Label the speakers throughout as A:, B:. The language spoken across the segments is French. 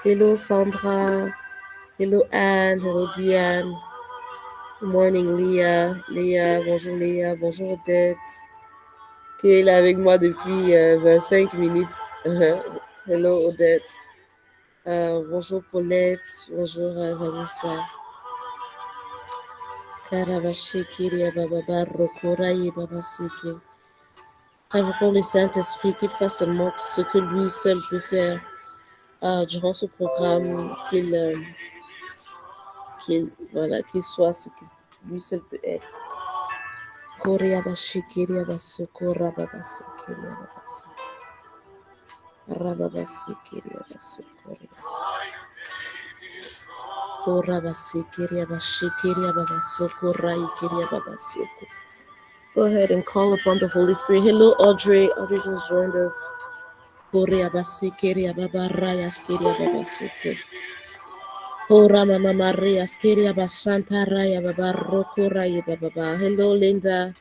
A: Hello Sandra. Hello Anne. Hello Diane. Good morning Léa. Léa, bonjour Léa. Bonjour Odette. Qui est là avec moi depuis 25 minutes. Hello Odette. Bonjour Paulette. Bonjour Vanessa. Karabashikiria Bababa Rokoraye Babasiki. Invoquons le Saint-Esprit qu'il fasse seulement ce que lui seul peut faire durant ce programme, qu'il soit ce que lui seul peut être. Korea Bashikiria Basukora Babasikiria Babasiki. Rababasikiria Basukoria. Kora Basikiria Bashikiria Babasukora Ikiria Babasuko. Go ahead and call upon the Holy Spirit. Hello, Audrey. Audrey just joined us. Korea Basikiria Babaraya Skiria Babasuko. Ora Mama Maria Skiria Basanta Raya Babaroko Raya Bababa. Hello, Linda.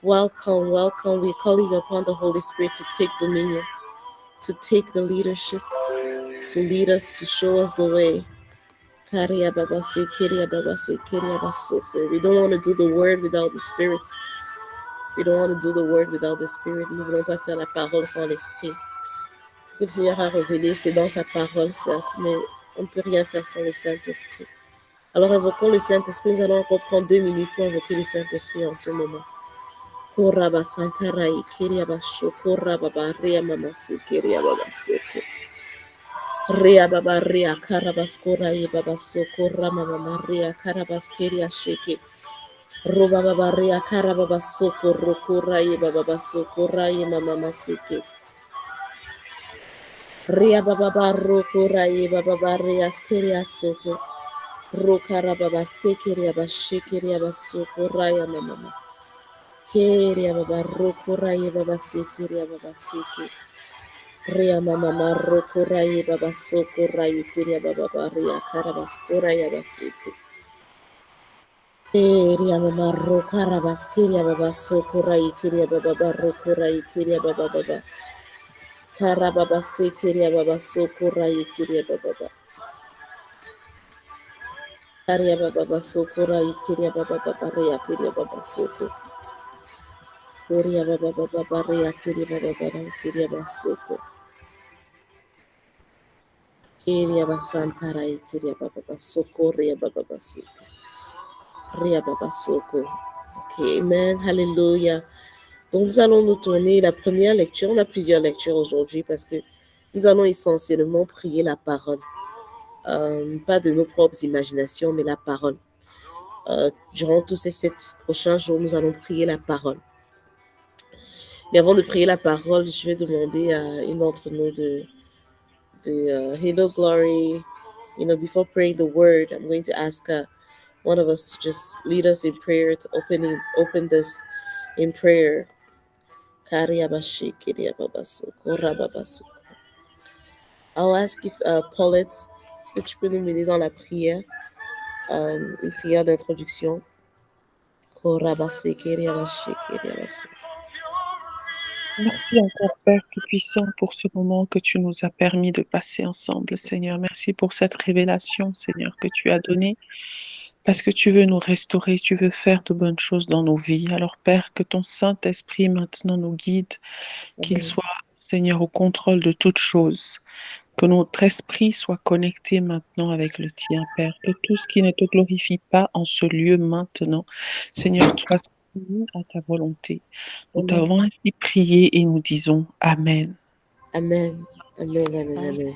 A: Welcome, welcome. We're calling upon the Holy Spirit to take dominion, to take the leadership, to lead us, to show us the way. Karia Babasi, Kiria Babasi, Kiria Basuko. We don't want to do the word without the Spirit. We don't want to do the word without the Spirit. Nous ne voulons pas faire la parole sans l'Esprit. Ce que le Seigneur a révélé, c'est dans sa parole, certes, mais on ne peut rien faire sans le Saint-Esprit. Alors invoquons le Saint-Esprit. Nous allons encore prendre 2 minutes pour invoquer le Saint-Esprit en ce moment. Koraba Santarai, Kiriabasho, Koraba Ria Mamasi, Kiriabasoko. Ria Baba Ria Karabaskora, Babasoko, Rama Maria Karabaskeria Sheke. Roba Baba Ria Karabasoko, Rokora, Babasoko, Rai Mama Masike. Ria Baba Rokora, Baba Ria Skeria Soko. Rokara Baba Sekeria Bashekeria Basoko, Raya Mama. Keria Baba Rokora, Baba Sekeria Baba Seke. Ria Mama Marokora, Baba Soko, Rai Keria Baba Ria Karabaskora, Yabaseke. Keria Mama Rokara Baskeria Baba Soko, Rai Keria Baba Rokora, Keria Baba Baba. Karababa Sekeria Baba Soko, Rai Keria Baba. Karia Baba Soko, Rai Keria Baba Baba Ria Keria Baba Soko. Koria Baba Baba Ria Keria Baba Baba Keria Baba Soko. Keria Basantara Keria Baba Soko, Ria Baba Soko. Ria Baba Soko. Ok, amen, hallelujah. Donc nous allons nous tourner la première lecture. On a plusieurs lectures aujourd'hui parce que nous allons essentiellement prier la parole. Pas de nos propres imaginations, mais la parole. Durant tous ces 7 prochains jours, nous allons prier la parole. Mais avant de prier la parole, je vais demander à une d'entre nous de Hello Glory. You know, before praying the word, I'm going to ask one of us to just lead us in prayer, to open this in prayer. I'll ask if Paulette, est-ce que tu peux nous mener dans la prière, une prière d'introduction.
B: Merci encore, Père Tout-Puissant, pour ce moment que tu nous as permis de passer ensemble, Seigneur. Merci pour cette révélation, Seigneur, que tu as donnée, parce que tu veux nous restaurer, tu veux faire de bonnes choses dans nos vies. Alors, Père, que ton Saint-Esprit maintenant nous guide, qu'il soit, Seigneur, au contrôle de toutes choses. Que notre esprit soit connecté maintenant avec le tien, Père. Que tout ce qui ne te glorifie pas en ce lieu maintenant, Seigneur, soit soumis à ta volonté. Nous t'avons ainsi prié et nous disons Amen.
A: Amen. Amen, amen, amen.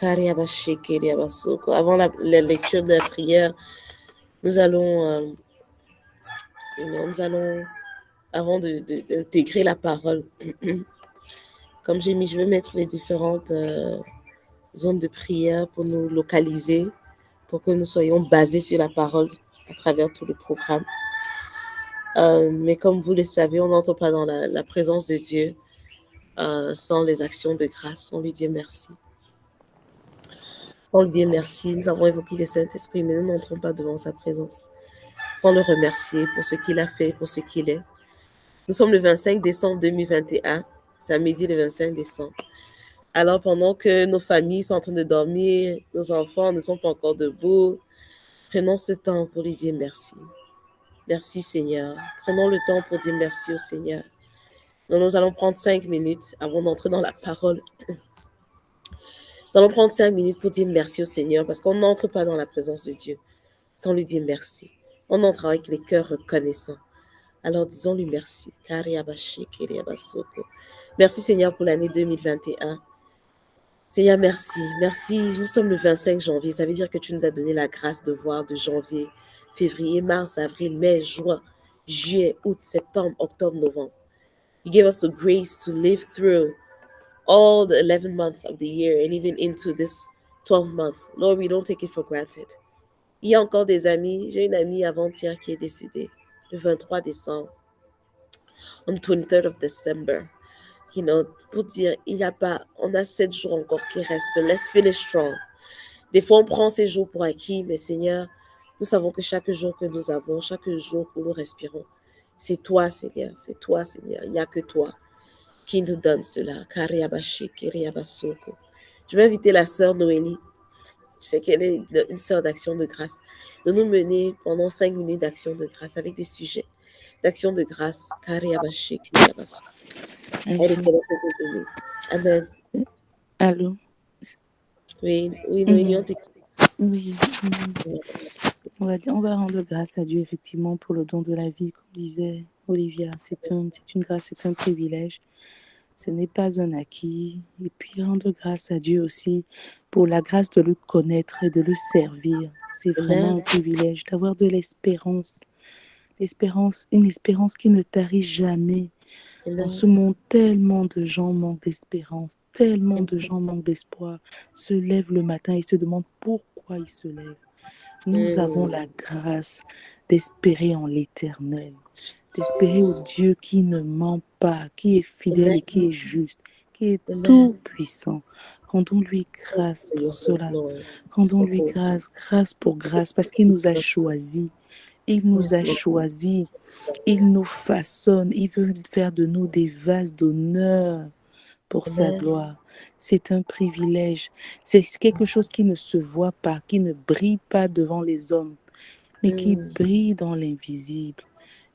A: Avant la lecture de la prière, nous allons, avant d'intégrer la parole, comme j'ai mis, je vais mettre les différentes zones de prière pour nous localiser, pour que nous soyons basés sur la parole à travers tout le programme. Mais comme vous le savez, on n'entre pas dans la présence de Dieu sans les actions de grâce, sans lui dire merci. Sans lui dire merci, nous avons évoqué le Saint-Esprit, mais nous n'entrons pas devant sa présence sans le remercier pour ce qu'il a fait, pour ce qu'il est. Nous sommes le 25 décembre 2021, samedi le 25 décembre. Alors, pendant que nos familles sont en train de dormir, nos enfants ne sont pas encore debout, prenons ce temps pour lui dire merci. Merci Seigneur. Prenons le temps pour dire merci au Seigneur. Donc, nous allons prendre 5 minutes avant d'entrer dans la parole. Nous allons prendre 5 minutes pour dire merci au Seigneur parce qu'on n'entre pas dans la présence de Dieu sans lui dire merci. On entre avec les cœurs reconnaissants. Alors disons-lui merci. Merci Seigneur pour l'année 2021. Seigneur, merci. Merci. Nous sommes le 25 janvier. Ça veut dire que tu nous as donné la grâce de voir de janvier, février, mars, avril, mai, juin, juillet, août, septembre, octobre, novembre. You gave us the grace to live through all the 11 months of the year and even into this 12th month. Lord, we don't take it for granted. Il y a encore des amis. J'ai une amie avant-hier qui est décédée le 23 décembre. On the 23rd of December. You know, pour dire, il n'y a pas, on a 7 jours encore qui restent, but let's finish strong. Des fois, on prend ces jours pour acquis, mais Seigneur, nous savons que chaque jour que nous avons, chaque jour que nous respirons, c'est toi, Seigneur, c'est toi, Seigneur. Il n'y a que toi qui nous donne cela. Je vais inviter la sœur Noélie, je sais qu'elle est une sœur d'action de grâce, de nous mener pendant 5 minutes d'action de grâce avec des sujets d'action de grâce. Elle est connectée de béni. Amen.
C: Allô?
A: Oui, Noélie, on t'écoute.
C: Oui. On va rendre grâce à Dieu, effectivement, pour le don de la vie, comme disait Olivia. C'est une grâce, c'est un privilège. Ce n'est pas un acquis. Et puis, rendre grâce à Dieu aussi pour la grâce de le connaître et de le servir. C'est vraiment un privilège d'avoir de l'espérance. Une espérance qui ne tarit jamais. Dans ce monde, tellement de gens manquent d'espérance, tellement de gens manquent d'espoir, se lèvent le matin et se demandent pourquoi ils se lèvent. Nous avons la grâce d'espérer en l'Éternel, d'espérer au Dieu qui ne ment pas, qui est fidèle et qui est juste, qui est tout puissant. Rendons-lui grâce pour cela. Rendons-lui grâce pour grâce, parce qu'il nous a choisis. Il nous a choisis, il nous façonne, il veut faire de nous des vases d'honneur pour sa gloire. C'est un privilège, c'est quelque chose qui ne se voit pas, qui ne brille pas devant les hommes, mais qui brille dans l'invisible.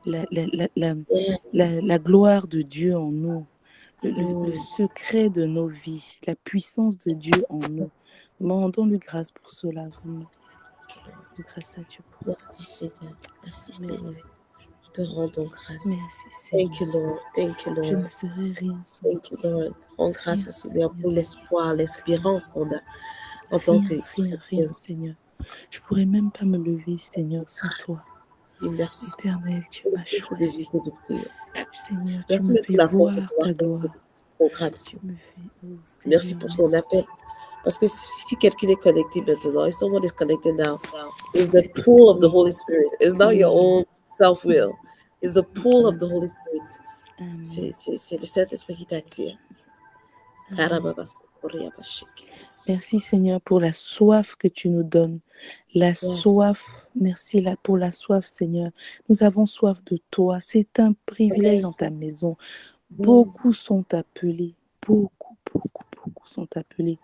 C: La gloire de Dieu en nous, le secret de nos vies, la puissance de Dieu en nous. Rendons-lui grâce pour cela. Grâce à Dieu pour
A: Merci Seigneur. Merci Seigneur. Je te rends grâce.
C: Merci Seigneur.
A: Thank you Lord. Thank you Lord.
C: Je ne serai rien sans
A: Thank you Lord. Rends grâce au Seigneur pour l'espoir, l'espérance qu'on a en tant que
C: rien Seigneur. Je ne pourrais même pas me lever Seigneur sans toi.
A: Oui, merci.
C: Éternel, tu m'as choisi. Seigneur, tu
A: merci
C: me fais voir ta gloire.
A: Merci pour son appel. Parce que si quelqu'un est connecté maintenant, if someone is connected now, it's the pull of the Holy Spirit. It's not your own self-will. It's the pull of the Holy Spirit. C'est le Saint-Esprit qui t'attire.
C: Merci Seigneur pour la soif que tu nous donnes. La soif, merci pour la soif Seigneur. Nous avons soif de toi. C'est un privilège dans ta maison. Beaucoup sont appelés. Beaucoup sont appelés.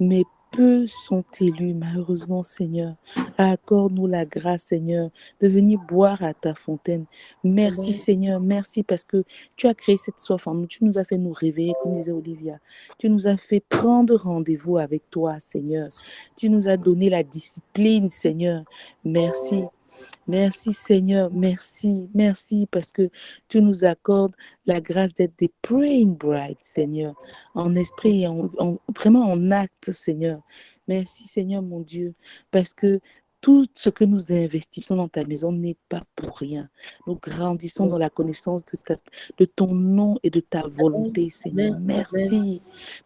C: Mais peu sont élus, malheureusement, Seigneur. Accorde-nous la grâce, Seigneur, de venir boire à ta fontaine. Merci, Seigneur, merci parce que tu as créé cette soif en nous. Tu nous as fait nous réveiller, comme disait Olivia. Tu nous as fait prendre rendez-vous avec toi, Seigneur. Tu nous as donné la discipline, Seigneur. Merci. Merci Seigneur, merci parce que tu nous accordes la grâce d'être des praying brides, Seigneur, en esprit et vraiment en acte, Seigneur. Merci Seigneur mon Dieu, parce que tout ce que nous investissons dans ta maison n'est pas pour rien. Nous grandissons dans la connaissance de ton nom et de ta volonté, Seigneur.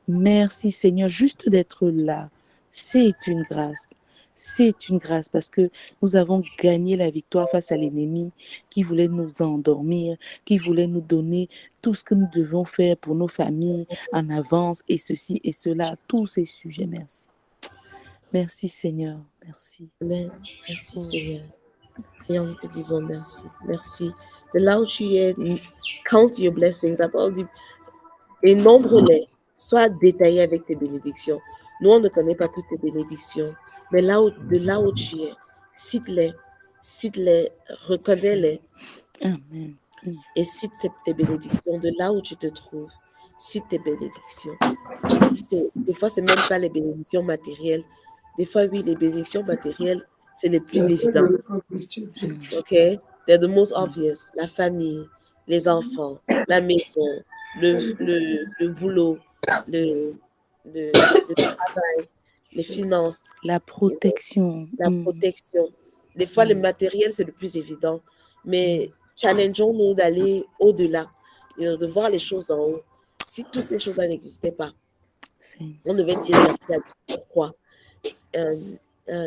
C: Merci Seigneur, juste d'être là, c'est une grâce. C'est une grâce parce que nous avons gagné la victoire face à l'ennemi qui voulait nous endormir, qui voulait nous donner tout ce que nous devons faire pour nos familles en avance et ceci et cela, tous ces sujets. Merci. Merci Seigneur. Merci.
A: Amen. Merci Seigneur. Seigneur, nous te disons merci. Merci. De là où tu es, count your blessings. Et nombre-les. Sois détaillé avec tes bénédictions. Nous, on ne connaît pas toutes tes bénédictions, mais de là où tu es, cite-les, reconnais-les
C: Amen.
A: et cite tes bénédictions de là où tu te trouves. Cite tes bénédictions. Des fois, c'est même pas les bénédictions matérielles. Des fois, oui, les bénédictions matérielles, c'est les plus évidents. OK? They're the most obvious. La famille, les enfants, la maison, le boulot, le travail, les finances,
C: La protection.
A: la protection. Des fois, le matériel, c'est le plus évident. Mais challengeons-nous d'aller au-delà, de voir les choses en haut. Si toutes ces choses-là n'existaient pas, on devait dire merci à Dieu. Pourquoi?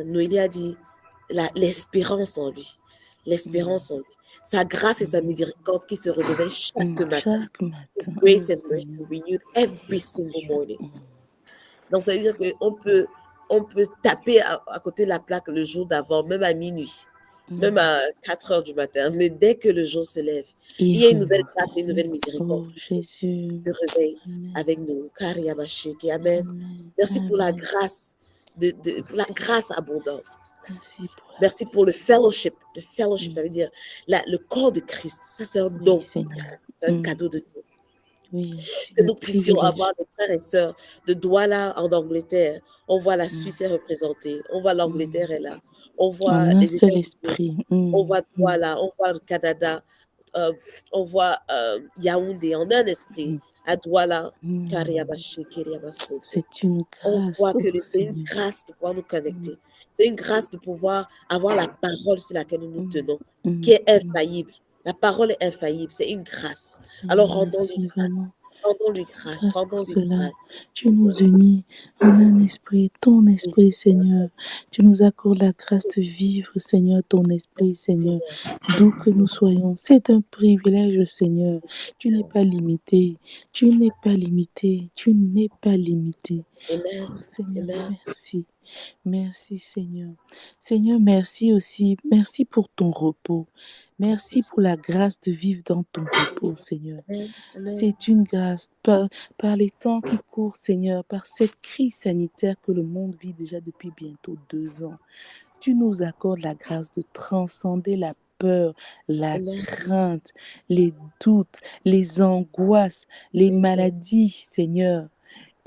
A: Noélie a dit l'espérance en lui. L'espérance en lui. Sa grâce et sa miséricorde qui se renouvellent chaque matin. His grace and mercy renewed every single morning. Donc, ça veut dire qu'on peut taper à côté de la plaque le jour d'avant, même à minuit, même à 4 heures du matin. Mais dès que le jour se lève, il y a une nouvelle grâce et une nouvelle miséricorde qui se réveille avec nous. Amen. Merci pour la grâce, pour la grâce abondante. Merci pour le fellowship. Le fellowship, ça veut dire le corps de Christ. Ça, c'est un don. C'est un cadeau de Dieu.
C: Oui,
A: que nous puissions avoir des frères et sœurs de Douala en Angleterre. On voit la Suisse est représentée. On voit l'Angleterre est là. On voit
C: un seul esprit.
A: On voit Douala. On voit le Canada. On voit Yaoundé. On a un esprit. À Douala.
C: C'est une grâce.
A: On voit que c'est une grâce de pouvoir nous connecter. C'est une grâce de pouvoir avoir la parole sur laquelle nous nous tenons, qui est infaillible. La parole est infaillible, c'est une grâce. Alors rendons-lui grâce. Rendons-lui grâce. Rendons-lui grâce.
C: Tu nous unis en un esprit, ton esprit, Seigneur. Tu nous accordes la grâce de vivre, Seigneur, ton esprit, Seigneur. D'où que nous soyons, c'est un privilège, Seigneur. Tu n'es pas limité. Tu n'es pas limité. Tu n'es pas limité.
A: Amen.
C: Oh, Seigneur, merci. Merci Seigneur. Seigneur, merci aussi. Merci pour ton repos. Merci pour la grâce de vivre dans ton repos, Seigneur. C'est une grâce par les temps qui courent, Seigneur, par cette crise sanitaire que le monde vit déjà depuis bientôt 2 ans. Tu nous accordes la grâce de transcender la peur, la crainte, les doutes, les angoisses, les maladies, Seigneur.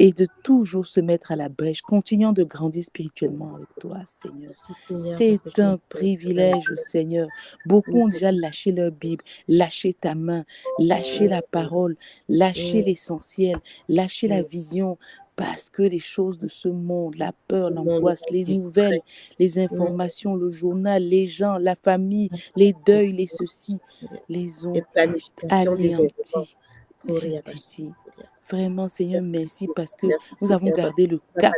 C: Et de toujours se mettre à la brèche, continuant de grandir spirituellement avec toi, Seigneur. C'est un privilège, Seigneur. Beaucoup ont déjà lâché leur Bible, lâché ta main, lâché la parole, lâché l'essentiel, lâché la vision, parce que les choses de ce monde, la peur, l'angoisse, les nouvelles, les informations, le journal, les gens, la famille, les deuils, les ceci, les ont anéantis. Vraiment, Seigneur, merci parce que nous avons gardé le cap.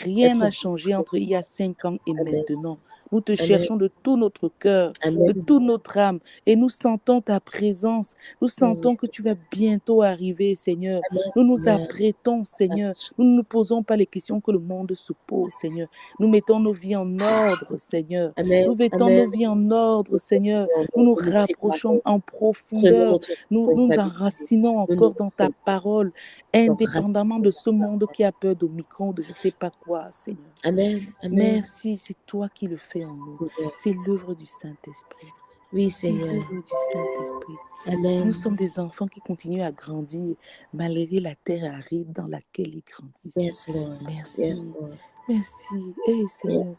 C: Rien n'a changé entre il y a 5 ans et maintenant. Nous te cherchons de tout notre cœur, de toute notre âme. Et nous sentons ta présence. Nous sentons que tu vas bientôt arriver, Seigneur. Nous nous apprêtons, Seigneur. Nous ne nous posons pas les questions que le monde se pose, Seigneur. Nous mettons nos vies en ordre, Seigneur. Nous mettons nos vies en ordre, Seigneur. Nous nous rapprochons en profondeur. Nous nous enracinons encore dans ta parole, indépendamment de ce monde qui a peur d'Omicron, de je ne sais pas quoi, Seigneur.
A: Amen.
C: Merci, c'est toi qui le fais en nous. C'est l'œuvre du Saint-Esprit.
A: Oui, Seigneur.
C: C'est l'œuvre du Saint-Esprit.
A: Amen.
C: Nous sommes des enfants qui continuent à grandir malgré la terre aride dans laquelle ils grandissent.
A: Yes, Lord.
C: Merci.
A: Yes, Lord.
C: Merci. Hey, Seigneur,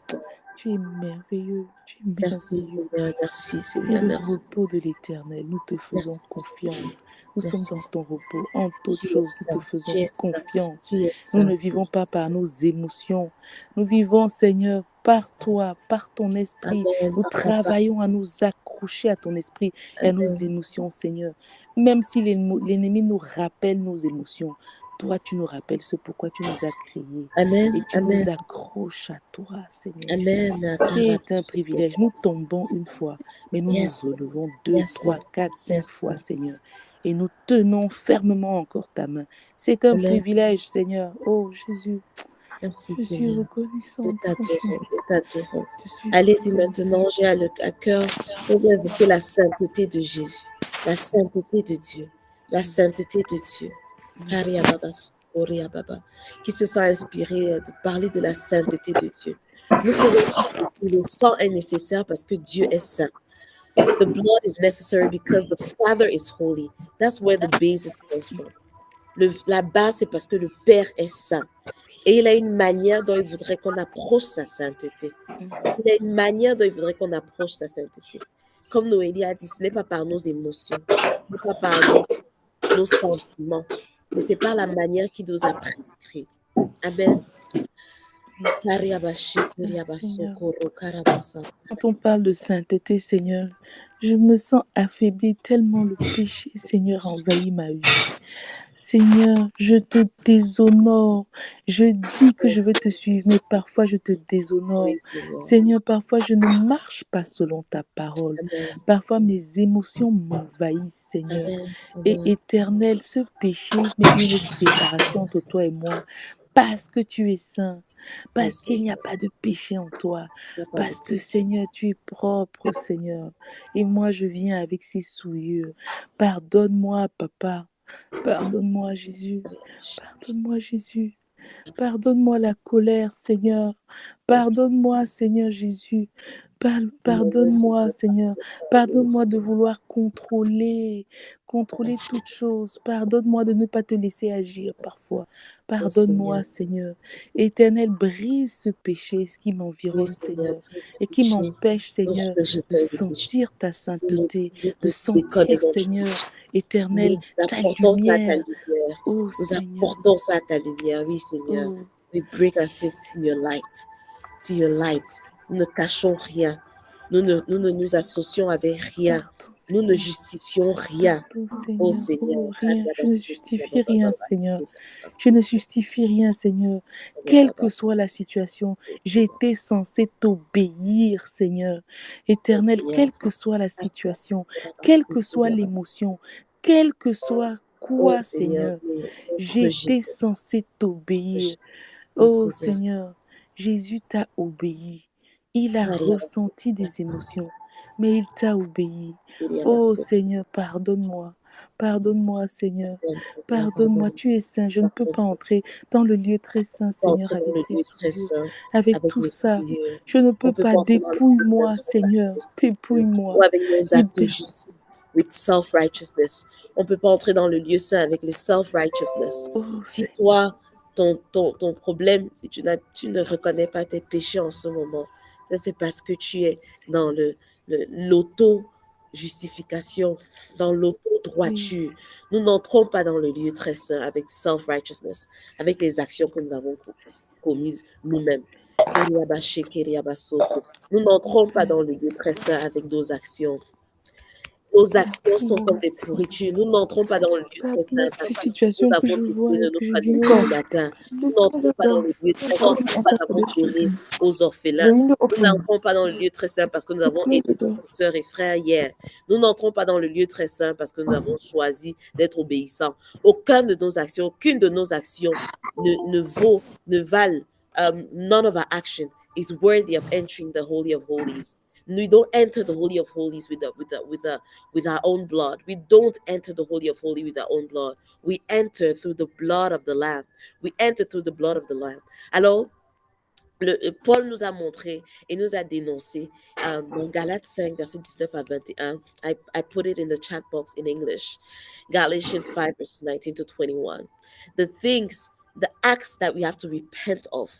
C: tu es merveilleux. Tu es merveilleux.
A: Merci, Seigneur. Merci,
C: C'est
A: Seigneur.
C: le repos de l'Éternel. Nous te faisons confiance. Nous sommes dans ton repos. En toutes choses, nous te faisons confiance. Nous ne vivons pas par nos émotions. Nous vivons, Seigneur, par toi, par ton esprit. Nous travaillons à nous accrocher à ton esprit et à nos émotions, Seigneur. Même si l'ennemi nous rappelle nos émotions, toi, tu nous rappelles ce pourquoi tu nous as créés.
A: Amen.
C: Et tu nous accroches à toi, Seigneur. Amen. C'est un privilège. Nous tombons une fois, mais nous nous relevons 2, 3, 4, 5 fois, Seigneur. Et nous tenons fermement encore ta main. C'est un privilège, Seigneur. Oh, Jésus.
A: Merci,
C: je suis reconnaissante.
A: Nous t'adorons. Allez-y maintenant, j'ai à cœur pour évoquer la sainteté de Jésus, la sainteté de Dieu, la sainteté de Dieu. qui se sent inspiré de parler de la sainteté de Dieu. Nous faisons aussi, le sang est nécessaire parce que Dieu est saint. The blood is necessary because the Father is holy. That's where the basis comes from. La base, c'est parce que le Père est saint. Et il a une manière dont il voudrait qu'on approche sa sainteté. Il a une manière dont il voudrait qu'on approche sa sainteté. Comme Noélie a dit, ce n'est pas par nos émotions, ce n'est pas par nos sentiments, mais c'est par la manière qu'il nous a prescrit. Amen.
C: Quand on parle de sainteté, Seigneur, je me sens affaiblie tellement le péché, Seigneur, a envahi ma vie. Seigneur, je te déshonore. Je dis que je veux te suivre, mais parfois je te déshonore.
A: Oui, Seigneur.
C: Seigneur, parfois je ne marche pas selon ta parole.
A: Amen.
C: Parfois mes émotions m'envahissent, Seigneur.
A: Amen.
C: Et
A: Amen.
C: Éternel, ce péché met une séparation entre toi et moi. Parce que tu es saint. Parce qu'il n'y a pas de péché en toi. Parce que, Seigneur, tu es propre, Seigneur. Et moi, je viens avec ces souillures. Pardonne-moi, Papa. Pardonne-moi, Jésus. Pardonne-moi, Jésus. Pardonne-moi la colère, Seigneur. Pardonne-moi, Seigneur Jésus. Pardonne-moi, Seigneur. Pardonne-moi de vouloir contrôler toutes choses. Pardonne-moi de ne pas te laisser agir parfois. Pardonne-moi, Seigneur. Éternel, brise ce péché, ce qui m'environne, Seigneur, et qui m'empêche, Seigneur, de sentir ta sainteté, de sentir, Seigneur, Éternel, ta lumière. Oh,
A: Nous
C: Seigneur.
A: apportons ça à ta lumière, oui, Seigneur.
C: Oh.
A: We bring ourselves to your light. To your light. Nous ne cachons rien. Nous ne nous associons avec rien.
C: Pardon,
A: Nous ne justifions rien.
C: Seigneur.
A: Oh Seigneur.
C: Oh, rien. Je ne justifie rien, Seigneur. Je ne justifie rien, Seigneur. Quelle que soit la situation, j'étais censée t'obéir, Seigneur. Éternel, quelle que soit la situation, quelle que soit l'émotion, quelle que soit quoi, Seigneur, j'étais censée t'obéir. Oh Seigneur, Jésus t'a obéi. Il a ressenti des émotions, mais il t'a obéi. Oh Seigneur, pardonne-moi. Pardonne-moi, Seigneur. Pardonne-moi, tu es saint. Je ne peux pas entrer dans le lieu très saint, Seigneur, avec ces souillures, avec tout ça. Je ne peux pas. Dépouille-moi, Seigneur. Dépouille-moi.
A: Ou avec nos actes justes. With self-righteousness. On ne peut pas entrer dans le lieu saint avec le self-righteousness.
C: Oh,
A: si toi, ton problème, si tu ne reconnais pas tes péchés en ce moment, c'est parce que tu es dans l'auto-justification, dans l'auto-droiture. Nous n'entrons pas dans le lieu très saint avec self-righteousness, avec les actions que nous avons commises nous-mêmes. Nous n'entrons pas dans le lieu très saint avec nos actions. Nos actions sont comme des pourritures. Nous n'entrons pas dans le lieu très saint.
C: Ces situations que je vois et que je dis,
A: matin. Nous n'entrons pas dans le lieu très saint parce que nous avons donné aux orphelins. Nous n'entrons pas dans le lieu très saint parce que nous avons aidé nos sœurs et frères hier. Nous n'entrons pas dans le lieu très saint parce que nous avons choisi d'être obéissants. Aucune de nos actions ne valent. None of our action is worthy of entering the Holy of Holies. We don't enter the Holy of Holies with our own blood. We don't enter the Holy of Holies with our own blood. We enter through the blood of the Lamb. We enter through the blood of the Lamb. Alors, Paul nous a montré et nous a dénoncé dans Galates 5, verset 19 à 21. I put it in the chat box in English. Galatians 5, verses 19 to 21. The acts that we have to repent of.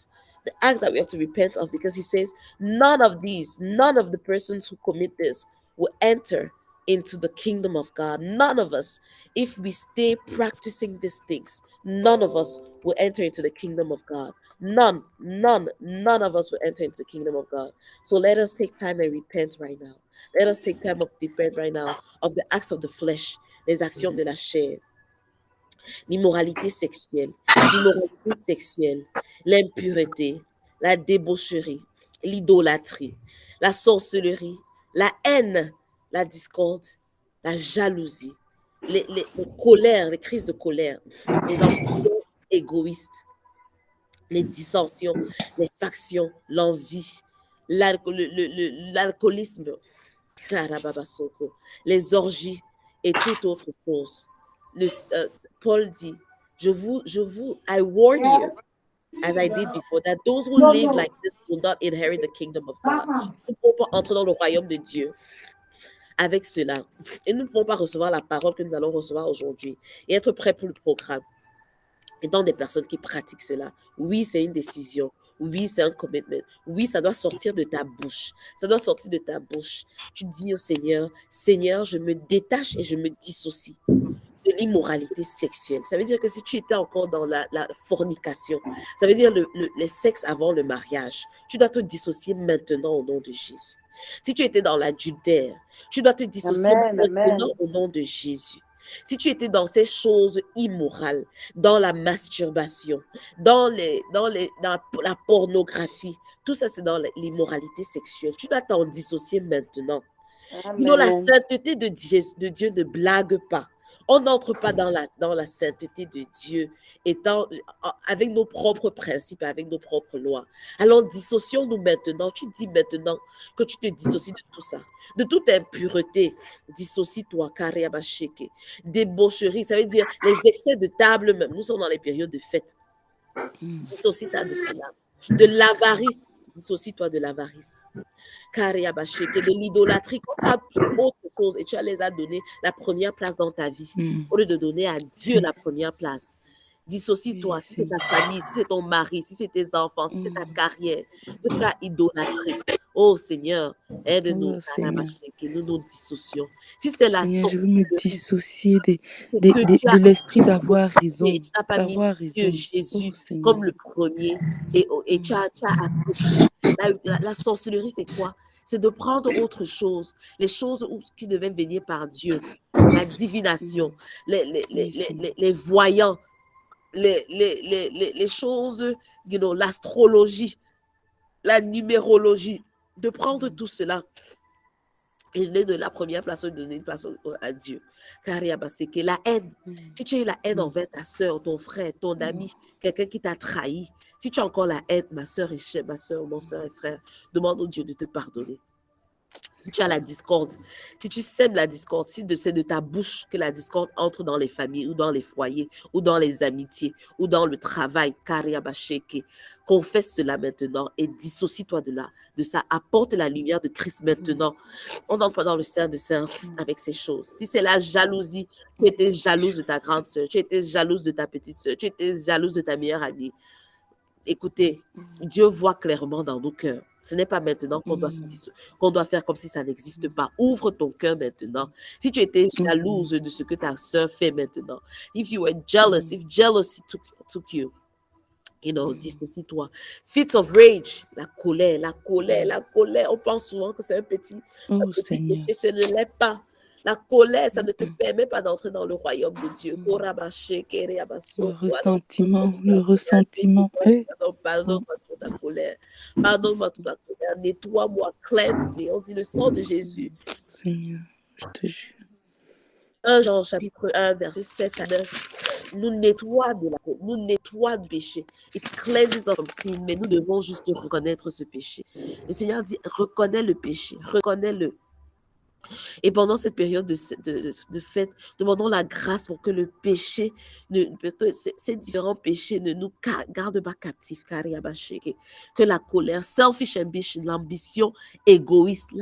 A: The acts that we have to repent of, because he says none of the persons who commit this will enter into the kingdom of God. None of us, if we stay practicing these things, none of us will enter into the kingdom of God. None of us will enter into the kingdom of God. So let us take time and repent right now. Let us take time to repent right now of the acts of the flesh, les actions de la chair. L'immoralité sexuelle, l'impureté, la débaucherie, l'idolâtrie, la sorcellerie, la haine, la discorde, la jalousie, les colères, les crises de colère, les ambitions égoïstes, les dissensions, les factions, l'envie, l'alcoolisme, les orgies et toute autre chose. Paul dit, I warn you, as I did before, that those who live like this will not inherit the kingdom of God. Nous ne pouvons pas entrer dans le royaume de Dieu avec cela. Et nous ne pouvons pas recevoir la parole que nous allons recevoir aujourd'hui et être prêts pour le programme. Étant des personnes qui pratiquent cela, oui, c'est une décision. Oui, c'est un commitment. Oui, ça doit sortir de ta bouche. Ça doit sortir de ta bouche. Tu dis au Seigneur, Seigneur, je me détache et je me dissocie de l'immoralité sexuelle. Ça veut dire que si tu étais encore dans la fornication, ça veut dire le sexe avant le mariage, tu dois te dissocier maintenant au nom de Jésus. Si tu étais dans l'adultère, tu dois te dissocier maintenant au nom de Jésus. Si tu étais dans ces choses immorales, dans la masturbation, dans la pornographie, tout ça c'est dans l'immoralité sexuelle, tu dois t'en dissocier maintenant. Sinon, la sainteté de Dieu ne blague pas. On n'entre pas dans la sainteté de Dieu avec nos propres principes, avec nos propres lois. Alors, dissocions-nous maintenant. Tu dis maintenant que tu te dissocies de tout ça, de toute impureté. Dissocie-toi, kariabasheke. Débaucherie, ça veut dire les excès de table même. Nous sommes dans les périodes de fête. Dissocie-toi de cela. De l'avarice, dissocie-toi de l'avarice. De l'idolâtrie, quand tu as autre chose et tu les as donné la première place dans ta vie, au lieu de donner à Dieu la première place. Dissocie-toi, si c'est ta famille, si c'est ton mari, si c'est tes enfants, si c'est ta carrière, que tu as idolâtré. Oh Seigneur, aide-nous, que nous nous dissocions. Si c'est la
C: Seigneur, je veux me dissocier
A: de
C: l'esprit d'avoir raison.
A: Tu n'as pas mis Dieu, Jésus, comme le premier et tu as associé. La sorcellerie, c'est quoi? C'est de prendre autre chose, les choses qui devaient venir par Dieu, la divination, les voyants, les choses, l'astrologie, la numérologie, de prendre tout cela et de la première place, de donner une place à Dieu. Car c'est que la haine, si tu as eu la haine envers ta soeur, ton frère, ton ami, quelqu'un qui t'a trahi, si tu as encore la haine, ma soeur et chère, mon soeur et frère, demande au Dieu de te pardonner. Si tu as la discorde, si tu sèmes la discorde, si c'est de ta bouche que la discorde entre dans les familles ou dans les foyers ou dans les amitiés ou dans le travail, confesse cela maintenant et dissocie-toi de ça. Apporte la lumière de Christ maintenant. On n'entre pas dans le sein de Saint avec ces choses. Si c'est la jalousie, tu étais jalouse de ta grande soeur, tu étais jalouse de ta petite soeur, tu étais jalouse de ta meilleure amie. Écoutez, Dieu voit clairement dans nos cœurs. Ce n'est pas maintenant qu'on doit faire comme si ça n'existe pas. Ouvre ton cœur maintenant. Si tu étais jalouse de ce que ta soeur fait maintenant, if you were jealous, if jealousy took you, dissocie-toi. Fits of rage, la colère. On pense souvent que c'est un petit péché, ce ne l'est pas. La colère, ça ne te permet pas d'entrer dans le royaume de Dieu.
C: Le ressentiment.
A: Pardonne-moi toute ta colère. Pardonne-moi toute ta colère. Nettoie-moi, cleanse-me. On dit le sang de Jésus.
C: Seigneur, je te jure.
A: 1 Jean chapitre 1, verset 7 à 9. Nous nettoie du péché. It cleanses us from sin, mais nous devons juste reconnaître ce péché. Le Seigneur dit, reconnais le péché, reconnais-le. Et pendant cette période de fête, demandons la grâce pour que le péché, ces différents péchés ne nous gardent pas captifs. Que la colère, selfish ambition, l'ambition égoïste.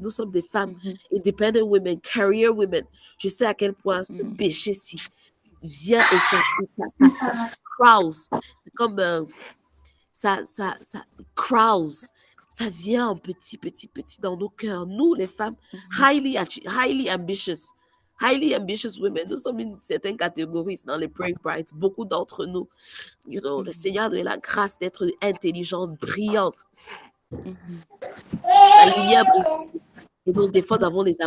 A: Nous sommes des femmes, independent women, career women. Je sais à quel point ce péché-ci vient et ça crowds. C'est comme ça crowds. Ça vient en petit dans nos cœurs. Nous, les femmes, highly ambitious women. Nous sommes une certaine catégorie dans les Praying Brides. Beaucoup d'entre nous, le Seigneur donne la grâce d'être intelligente, brillante. La lumière brille. Et donc, des fois, nous avons les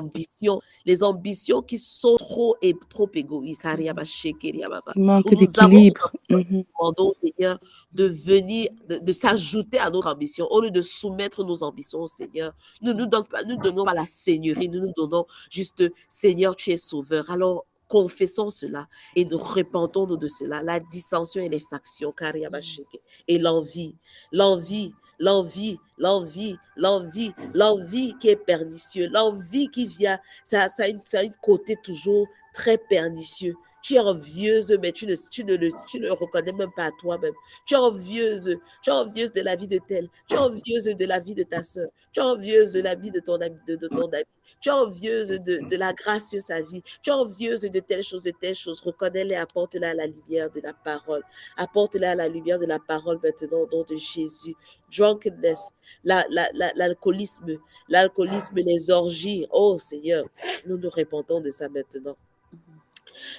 A: ambitions qui sont trop égoïstes.
C: Il manque d'équilibre.
A: Nous demandons au Seigneur de venir, de s'ajouter à notre ambition, au lieu de soumettre nos ambitions au Seigneur. Nous ne donnons pas la seigneurie, nous donnons juste, Seigneur, tu es sauveur. Alors, confessons cela et nous répandons-nous de cela. La dissension et les factions, et l'envie qui est pernicieux, l'envie qui vient, ça a un côté toujours très pernicieux. Tu es envieuse, mais tu ne reconnais même pas à toi-même. Tu es envieuse de la vie de tel. Tu es envieuse de la vie de ta soeur. Tu es envieuse de la vie de ton ami. De ton ami. Tu es envieuse de la grâce sur sa vie. Tu es envieuse de telle chose, de telle chose. Reconnais-les, apporte-les à la lumière de la parole. Apporte-les à la lumière de la parole maintenant au nom de Jésus. Drunkenness, l'alcoolisme, les orgies. Oh Seigneur, nous nous répandons de ça maintenant.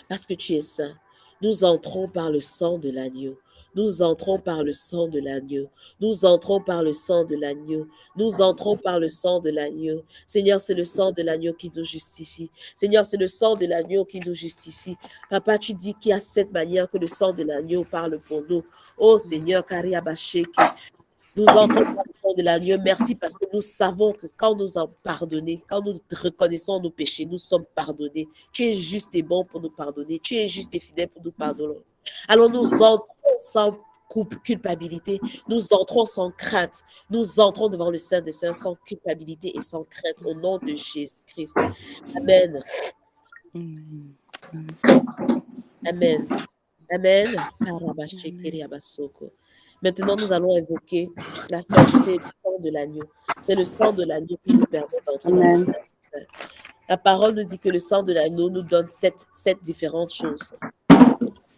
A: Parce que tu es saint. Nous entrons par le sang de l'agneau. Nous entrons par le sang de l'agneau. Nous entrons par le sang de l'agneau. Nous entrons par le sang de l'agneau. Seigneur, c'est le sang de l'agneau qui nous justifie. Seigneur, c'est le sang de l'agneau qui nous justifie. Papa, tu dis qu'il y a cette manière que le sang de l'agneau parle pour nous. Oh Seigneur, Kariabasheke. Nous entrons dans le sang de l'agneau. Merci parce que nous savons que quand nous en pardonnons, quand nous reconnaissons nos péchés, nous sommes pardonnés. Tu es juste et bon pour nous pardonner. Tu es juste et fidèle pour nous pardonner. Alors nous entrons sans culpabilité. Nous entrons sans crainte. Nous entrons devant le Saint des Saints sans culpabilité et sans crainte au nom de Jésus-Christ. Amen. Amen. Amen. Maintenant, nous allons invoquer la sainteté du sang de l'agneau. C'est le sang de l'agneau qui nous permet d'entrer dans le Saint. La parole nous dit que le sang de l'agneau nous donne sept différentes choses. La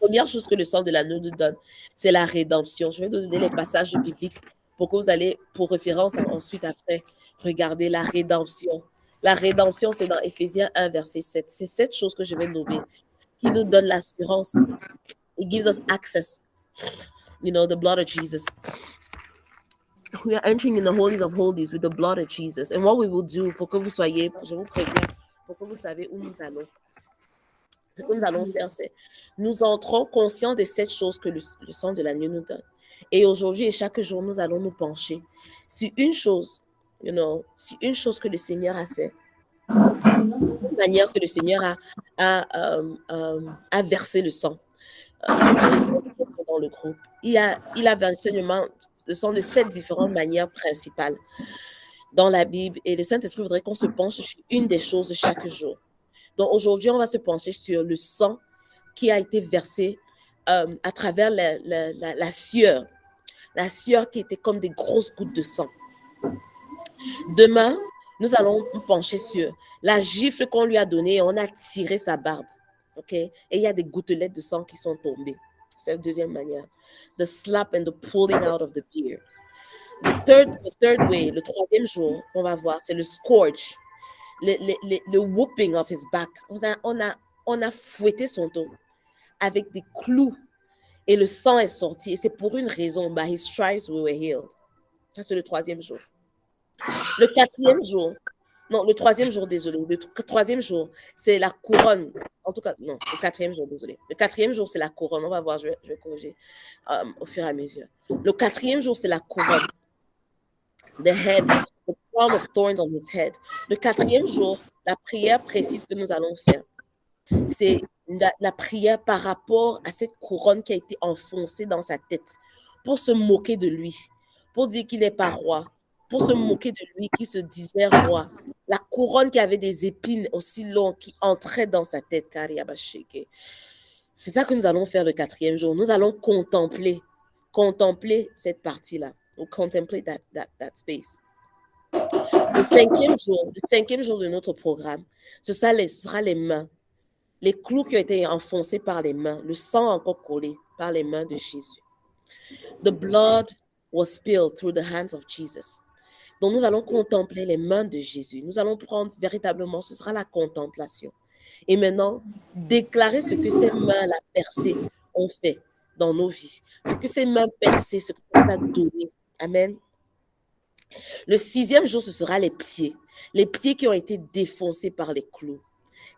A: première chose que le sang de l'agneau nous donne, c'est la rédemption. Je vais vous donner les passages bibliques pour que vous allez, pour référence, ensuite, après, regarder la rédemption. La rédemption, c'est dans Éphésiens 1, verset 7. C'est cette chose que je vais nommer qui nous donne l'assurance. It gives us access. You know, the blood of Jesus. We are entering in the holies of holies with the blood of Jesus. And what we will do, pour que vous soyez, je vous préviens, pour que vous savez où nous allons. Ce que nous allons faire, c'est, nous entrons conscients de cette chose que le sang de l'agneau nous donne. Et aujourd'hui et chaque jour, nous allons nous pencher sur une chose, you know, sur une chose que le Seigneur a fait. Une manière que le Seigneur a versé le sang. Dans le groupe. Il a l'enseignement de 7 différentes manières principales dans la Bible et le Saint-Esprit voudrait qu'on se penche sur une des choses chaque jour. Donc aujourd'hui, on va se pencher sur le sang qui a été versé à travers la sueur. La sueur qui était comme des grosses gouttes de sang. Demain, nous allons nous pencher sur la gifle qu'on lui a donnée et on a tiré sa barbe. Okay? Et il y a des gouttelettes de sang qui sont tombées. C'est la deuxième manière. The slap and the pulling out of the beard. The third way, le troisième jour, on va voir, c'est le scourge. Le whooping of his back. On a fouetté son dos avec des clous et le sang est sorti. Et c'est pour une raison. By his stripes we were healed. Ça, c'est le troisième jour. Le troisième jour, désolé. Le troisième jour, c'est la couronne. En tout cas, non, le quatrième jour, désolé. Le quatrième jour, c'est la couronne. On va voir, je vais corriger au fur et à mesure. Le quatrième jour, c'est la couronne. The head, the crown of thorns on his head. Le quatrième jour, la prière précise que nous allons faire, c'est la prière par rapport à cette couronne qui a été enfoncée dans sa tête pour se moquer de lui, pour dire qu'il n'est pas roi, pour se moquer de lui qui se disait roi. La couronne qui avait des épines aussi longues qui entraient dans sa tête. C'est ça que nous allons faire le quatrième jour. Nous allons contempler cette partie-là. Ou contempler that space. Le cinquième jour de notre programme, ce sera les mains. Les clous qui ont été enfoncés par les mains, le sang encore collé par les mains de Jésus. The blood was spilled through the hands of Jesus. Donc, nous allons contempler les mains de Jésus. Nous allons prendre véritablement, ce sera la contemplation. Et maintenant, déclarer ce que ces mains-là percées ont fait dans nos vies. Ce que ces mains percées, ce que ça a donné. Amen. Le sixième jour, ce sera les pieds. Les pieds qui ont été défoncés par les clous.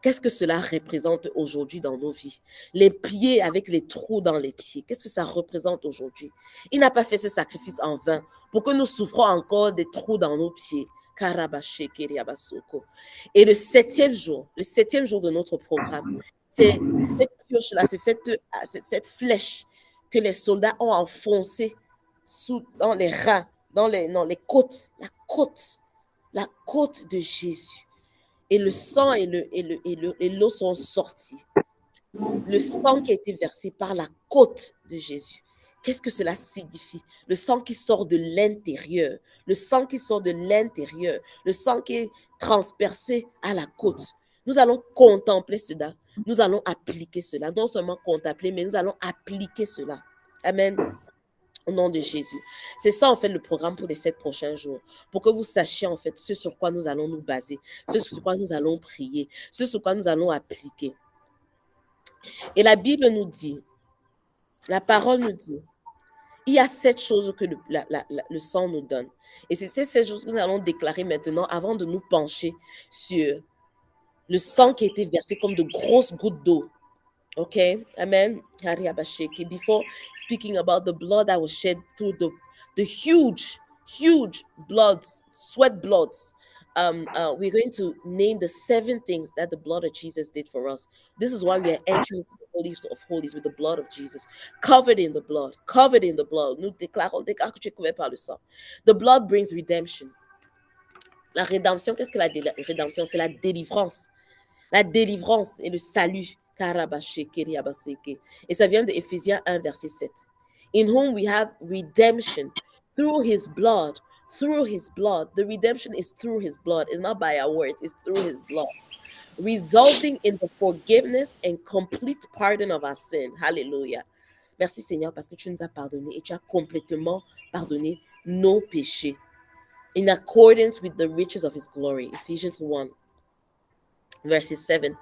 A: Qu'est-ce que cela représente aujourd'hui dans nos vies? Les pieds avec les trous dans les pieds, qu'est-ce que ça représente aujourd'hui? Il n'a pas fait ce sacrifice en vain pour que nous souffrons encore des trous dans nos pieds. Et le septième jour de notre programme, c'est cette pioche-là, c'est cette flèche que les soldats ont enfoncée dans les reins, dans les côtes, la côte de Jésus. Et le sang et l'eau sont sortis. Le sang qui a été versé par la côte de Jésus. Qu'est-ce que cela signifie? Le sang qui sort de l'intérieur, le sang qui sort de l'intérieur, le sang qui est transpercé à la côte. Nous allons contempler cela, nous allons appliquer cela. Non seulement contempler, mais nous allons appliquer cela. Amen. Au nom de Jésus. C'est ça, en fait, le programme pour les 7 prochains jours. Pour que vous sachiez, en fait, ce sur quoi nous allons nous baser, ce sur quoi nous allons prier, ce sur quoi nous allons appliquer. Et la Bible nous dit, la parole nous dit, il y a 7 choses que le sang nous donne. Et c'est ces 7 choses que nous allons déclarer maintenant avant de nous pencher sur le sang qui a été versé comme de grosses gouttes d'eau. Okay, amen. Before speaking about the blood that was shed through the huge bloods, sweat bloods, we're going to name the 7 things that the blood of Jesus did for us. This is why we are entering the holies of holies with the blood of Jesus, covered in the blood, covered in the blood. Nous déclarons que tu es couvert par le sang. The blood brings redemption. La rédemption, qu'est-ce que la rédemption? C'est la délivrance. La délivrance et le salut. Et ça vient de Éphésiens 1, verset 7. In whom we have redemption through his blood. Through his blood. The redemption is through his blood. It's not by our words. It's through his blood. Resulting in the forgiveness and complete pardon of our sin. Hallelujah. Merci Seigneur parce que tu nous as pardonné et tu as complètement pardonné nos péchés. In accordance with the riches of his glory. Ephesians 1. Verses 7.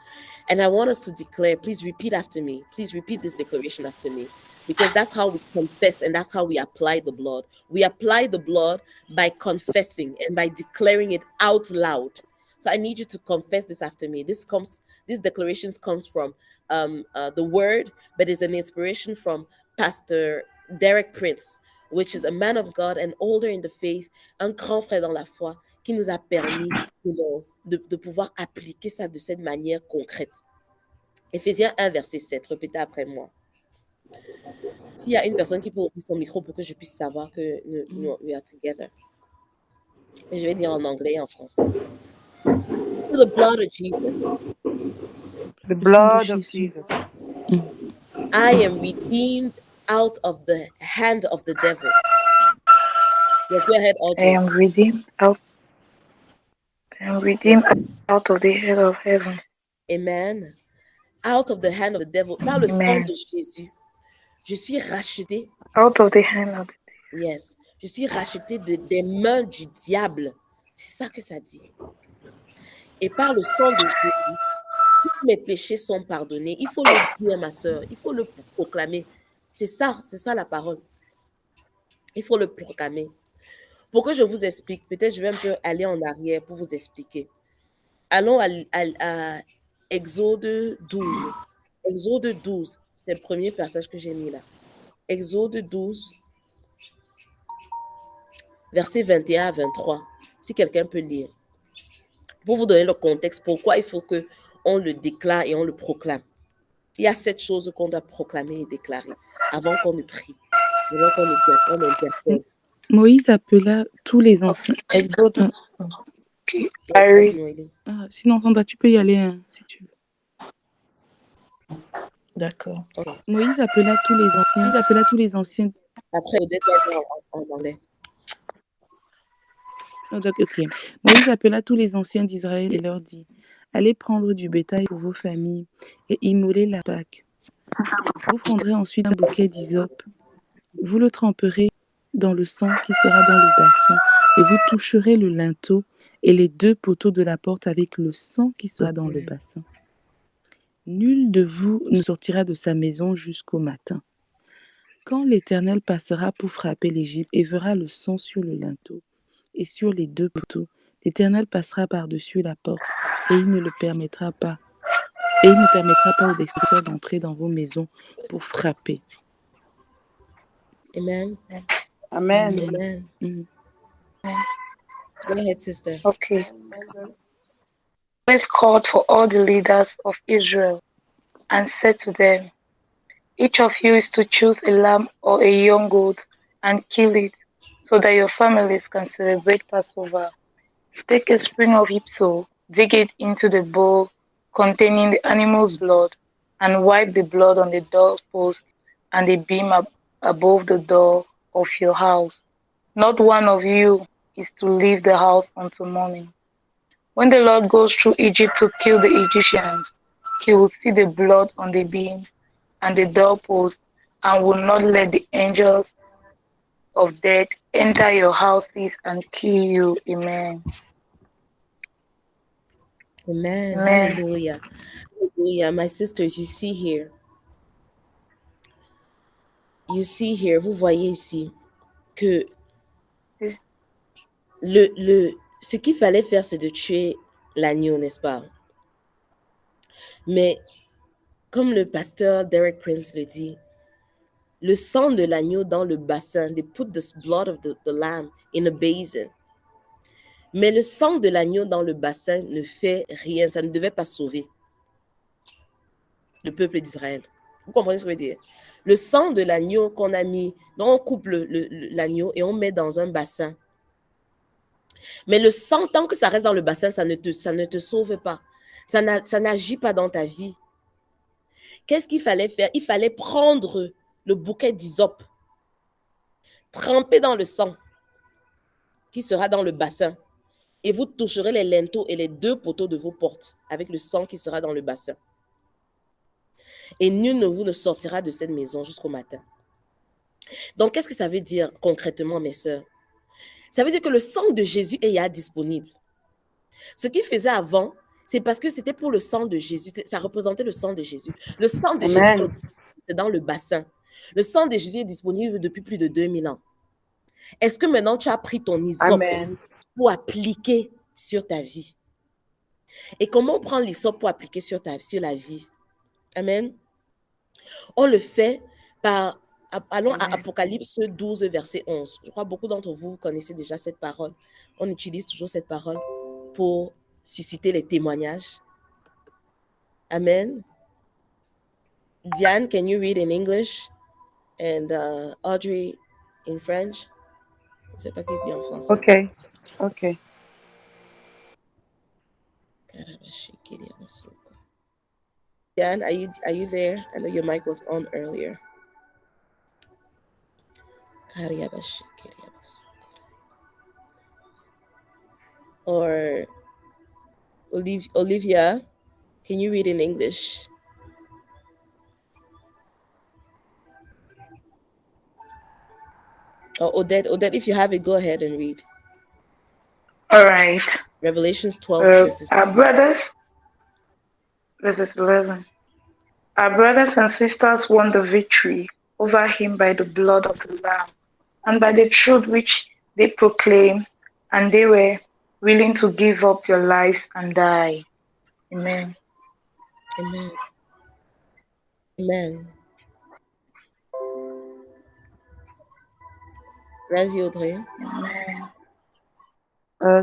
A: And I want us to declare, please repeat after me. Please repeat this declaration after me. Because that's how we confess and that's how we apply the blood. We apply the blood by confessing and by declaring it out loud. So I need you to confess this after me. This declaration comes from the word, but is an inspiration from Pastor Derek Prince, which is a man of God, an older in the faith, un grand frère dans la foi, qui nous a permis de pouvoir appliquer ça de cette manière concrète. Éphésiens 1, verset 7, répétez après moi. S'il y a une personne qui peut ouvrir son micro pour que je puisse savoir que we are together. Et je vais dire en anglais et en français. The blood of Jesus.
D: The blood of Jesus.
A: I am redeemed out of the hand of the devil. Yes, go ahead, Audrey.
E: I am redeemed out of the hand of heaven.
A: Amen. Out of the hand of the devil. Par le sang de Jésus. Je suis racheté.
E: Out of the hand of the devil.
A: Yes. Je suis racheté des mains du diable. C'est ça que ça dit. Et par le sang de Jésus, tous mes péchés sont pardonnés. Il faut le dire, ma soeur. Il faut le proclamer. C'est ça la parole. Il faut le proclamer. Pour que je vous explique, peut-être je vais un peu aller en arrière pour vous expliquer. Allons à Exode 12. Exode 12, c'est le premier passage que j'ai mis là. Exode 12, versets 21 à 23. Si quelqu'un peut lire. Pour vous donner le contexte, pourquoi il faut qu'on le déclare et on le proclame. Il y a 7 choses qu'on doit proclamer et déclarer avant qu'on ne prie, avant qu'on interpelle.
C: Moïse appela tous les anciens.
E: Exode.
C: Sinon, Randa, tu peux y aller hein, si tu veux.
D: D'accord.
A: Okay.
C: Moïse appela tous les anciens.
A: Après, peut-être en anglais.
C: Ok. Moïse appela tous les anciens d'Israël et leur dit: allez prendre du bétail pour vos familles et immoler la Pâque. Vous prendrez ensuite un bouquet d'hysope. Vous le tremperez dans le sang qui sera dans le bassin et vous toucherez le linteau et les 2 poteaux de la porte avec le sang qui sera dans le bassin. Nul de vous ne sortira de sa maison jusqu'au matin. Quand l'Éternel passera pour frapper l'Égypte et verra le sang sur le linteau et sur les 2 poteaux, l'Éternel passera par-dessus la porte et il ne permettra pas aux destructeurs d'entrer dans vos maisons pour frapper.
A: Amen.
D: Amen.
A: Amen.
C: Mm.
A: Go ahead, sister.
E: Okay. Let's call for all the leaders of Israel and said to them, each of you is to choose a lamb or a young goat and kill it so that your families can celebrate Passover. Take a spring of hyssop, dig it into the bowl containing the animal's blood, and wipe the blood on the doorpost and the beam above the door of your house. Not one of you is to leave the house until morning. When the Lord goes through Egypt to kill the Egyptians, he will see the blood on the beams and the doorpost and will not let the angels of death enter your houses and kill you. Amen.
A: Amen.
E: Amen.
A: Hallelujah. Hallelujah. My sisters, you see here, vous voyez ici que ce qu'il fallait faire, c'est de tuer l'agneau, n'est-ce pas? Mais comme le pasteur Derek Prince le dit, le sang de l'agneau dans le bassin, they put the blood of the lamb in a basin. Mais le sang de l'agneau dans le bassin ne fait rien, ça ne devait pas sauver le peuple d'Israël. Vous comprenez ce que je veux dire? Le sang de l'agneau qu'on a mis, donc on coupe l'agneau et on met dans un bassin. Mais le sang, tant que ça reste dans le bassin, ça ne te sauve pas. Ça n'agit pas dans ta vie. Qu'est-ce qu'il fallait faire? Il fallait prendre le bouquet d'hysope, tremper dans le sang qui sera dans le bassin, et vous toucherez les linteaux et les 2 poteaux de vos portes avec le sang qui sera dans le bassin. Et nul de vous ne sortira de cette maison jusqu'au matin. Donc, qu'est-ce que ça veut dire concrètement, mes sœurs? Ça veut dire que le sang de Jésus est disponible. Ce qu'il faisait avant, c'est parce que c'était pour le sang de Jésus. Ça représentait le sang de Jésus. Le sang de Jésus, c'est dans le bassin. Le sang de Jésus est disponible depuis plus de 2000 ans. Est-ce que maintenant tu as pris ton hysope pour appliquer sur ta vie? Et comment on prend l'hysope pour appliquer sur la vie? Amen. On le fait par... Allons à Apocalypse 12, verset 11. Je crois que beaucoup d'entre vous connaissez déjà cette parole. On utilise toujours cette parole pour susciter les témoignages. Amen. Diane, can you read in English? And Audrey in French? Je ne sais pas qui est en français.
D: OK.
A: Diane, are you there? I know your mic was on earlier. Or Olivia, can you read in English? Or Odette, if you have it, go ahead and read.
E: All right.
A: Revelations 12,
E: our brothers, verses 11. Our brothers and sisters won the victory over him by the blood of the Lamb and by the truth which they proclaim, and they were willing to give up their lives and die. Amen.
A: Amen. Amen. Vas-y, Audrey.
E: Amen.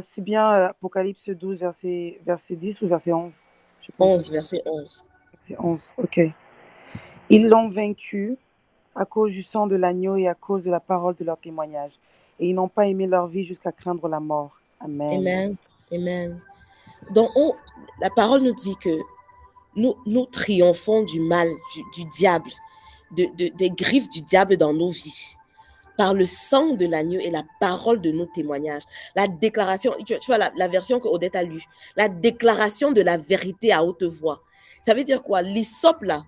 D: C'est bien Apocalypse 12, verset 10 ou verset 11?
A: 11, verset 11.
D: Verset 11, OK. Ils l'ont vaincu à cause du sang de l'agneau et à cause de la parole de leur témoignage. Et ils n'ont pas aimé leur vie jusqu'à craindre la mort. Amen.
A: Amen. Amen. Donc, la parole nous dit que nous triomphons du mal, du diable, des griffes du diable dans nos vies, par le sang de l'agneau et la parole de nos témoignages. La déclaration, tu vois la version que Odette a lue, la déclaration de la vérité à haute voix. Ça veut dire quoi? L'hysope là,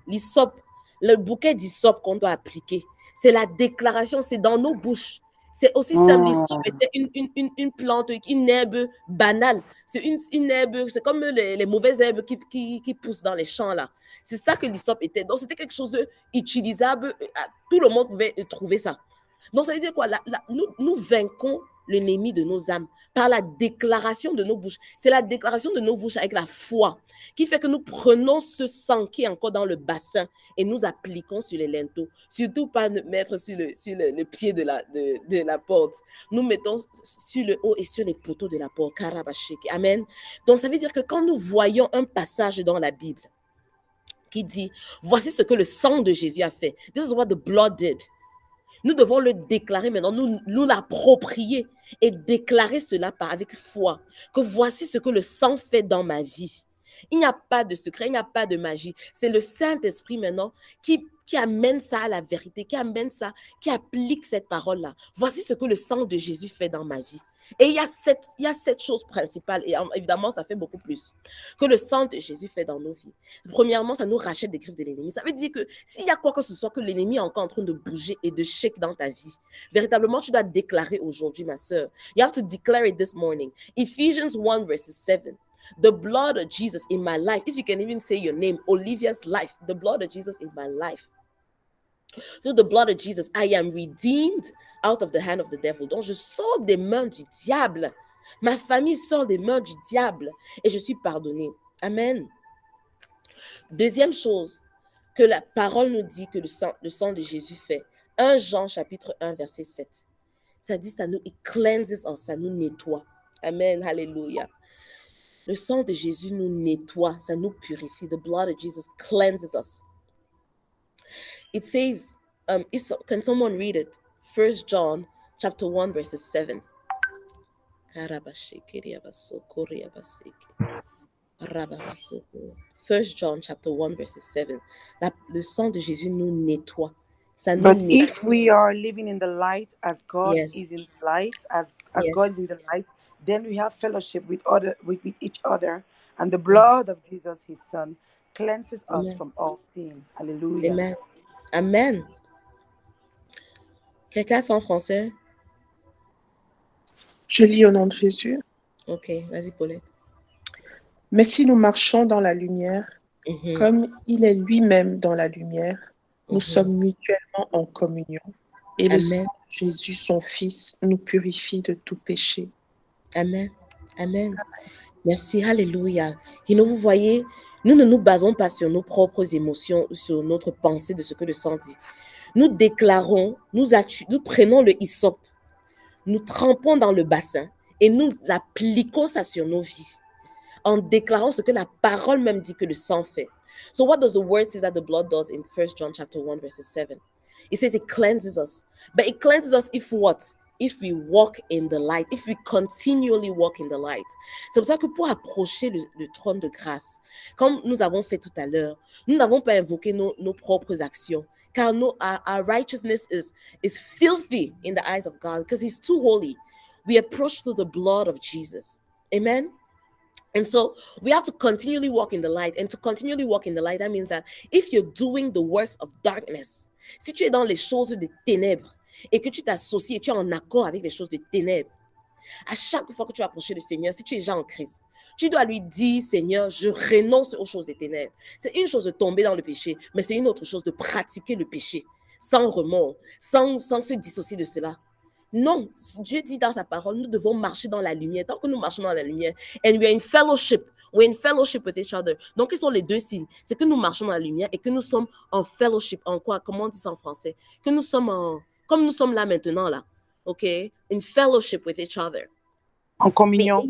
A: le bouquet d'hysope qu'on doit appliquer, c'est la déclaration, c'est dans nos bouches. C'est aussi simple, l'hysope était une plante, une herbe banale. C'est une herbe, c'est comme les mauvaises herbes qui poussent dans les champs là. C'est ça que l'hysope était. Donc c'était quelque chose d'utilisable, tout le monde pouvait trouver ça. Donc ça veut dire quoi? Nous vainquons l'ennemi de nos âmes par la déclaration de nos bouches. C'est la déclaration de nos bouches avec la foi qui fait que nous prenons ce sang qui est encore dans le bassin et nous appliquons sur les linteaux. Surtout pas mettre sur le pied de la porte. Nous mettons sur le haut et sur les poteaux de la porte. Amen. Donc ça veut dire que quand nous voyons un passage dans la Bible qui dit, voici ce que le sang de Jésus a fait. This is what the blood did. Nous devons le déclarer maintenant, nous l'approprier et déclarer cela avec foi, que voici ce que le sang fait dans ma vie. Il n'y a pas de secret, il n'y a pas de magie. C'est le Saint-Esprit maintenant qui amène ça à la vérité, qui amène ça, qui applique cette parole-là. Voici ce que le sang de Jésus fait dans ma vie. Et il y a cette chose principale, et évidemment, ça fait beaucoup plus, que le sang de Jésus fait dans nos vies. Premièrement, ça nous rachète des griffes de l'ennemi. Ça veut dire que s'il y a quoi que ce soit que l'ennemi est encore en train de bouger et de shake dans ta vie, véritablement, tu dois déclarer aujourd'hui, ma sœur. You have to declare it this morning. Ephesians 1 verses 7. The blood of Jesus in my life. If you can even say your name, Olivia's life. The blood of Jesus in my life. Through the blood of Jesus, I am redeemed out of the hand of the devil. Donc, je sors des mains du diable. Ma famille sort des mains du diable et je suis pardonnée. Amen. Deuxième chose que la parole nous dit que le sang de Jésus fait. 1 Jean chapitre 1 verset 7. Ça dit, it cleanses us, ça nous nettoie. Amen, hallelujah. Le sang de Jésus nous nettoie, ça nous purifie. The blood of Jesus cleanses us. It says, can someone read it? 1 John chapter 1 verses 7. 1 John chapter 1 verses 7. Le sang de Jésus nous nettoie. Ça nous
D: But
A: nettoie.
D: if we are living in the light as God
A: Yes.
D: is in the light, as
A: Yes.
D: God is in the light, then we have fellowship with each other, and the blood of Jesus, his son, cleanses us
A: Amen.
D: from all sin. Hallelujah.
A: Amen. Amen. Quelqu'un c'est en français?
B: Je lis au nom de Jésus.
A: Ok, vas-y, Paulette.
B: Mais si nous marchons dans la lumière,
A: Mhm.
B: comme il est lui-même dans la lumière, nous
A: Mhm.
B: sommes mutuellement en communion. Et le
A: Amen.
B: sang de Jésus, son Fils, nous purifie de tout péché.
A: Amen. Amen. Merci. Alléluia. Et nous, vous voyez, nous ne nous basons pas sur nos propres émotions, sur notre pensée de ce que le sang dit. Nous déclarons, nous prenons le hyssop, nous trempons dans le bassin et nous appliquons ça sur nos vies en déclarant ce que la parole même dit que le sang fait. So what does the word say that the blood does in 1 John chapter 1 verses 7? It says it cleanses us. But it cleanses us if what? If we walk in the light, if we continually walk in the light. C'est pour ça que pour approcher le trône de grâce, comme nous avons fait tout à l'heure, nous n'avons pas invoqué nos propres actions, car our righteousness is filthy in the eyes of God because he's too holy. We approach through the blood of Jesus. Amen? And so we have to continually walk in the light. And to continually walk in the light, that means that if you're doing the works of darkness, si tu es dans les choses des ténèbres et que tu t'associes et tu es en accord avec les choses des ténèbres, à chaque fois que tu vas approcher le Seigneur, si tu es déjà en Christ, tu dois lui dire, Seigneur, je renonce aux choses des ténèbres. C'est une chose de tomber dans le péché, mais c'est une autre chose de pratiquer le péché sans remords, sans se dissocier de cela. Non, Dieu dit dans sa parole, nous devons marcher dans la lumière. Tant que nous marchons dans la lumière, and we're in fellowship with each other. Donc, quels sont les deux signes? C'est que nous marchons dans la lumière et que nous sommes en fellowship. En quoi? Comment on dit ça en français? Que nous sommes comme nous sommes là maintenant, là. OK? In fellowship with each other.
D: En communion.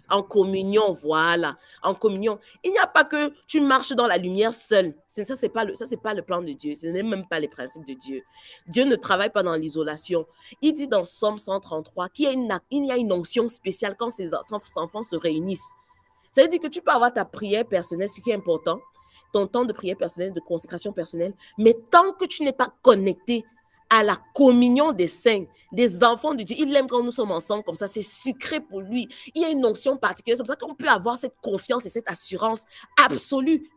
A: En communion, voilà. En communion. Il n'y a pas que tu marches dans la lumière seul. Ça, c'est pas le plan de Dieu. Ce n'est même pas les principes de Dieu. Dieu ne travaille pas dans l'isolation. Il dit dans Psaume 133 qu'il y a une onction spéciale quand ses enfants se réunissent. Ça veut dire que tu peux avoir ta prière personnelle, ce qui est important, ton temps de prière personnelle, de consécration personnelle, mais tant que tu n'es pas connecté à la communion des saints, des enfants de Dieu. Il aime quand nous sommes ensemble comme ça, c'est sucré pour lui. Il y a une onction particulière, c'est pour ça qu'on peut avoir cette confiance et cette assurance absolue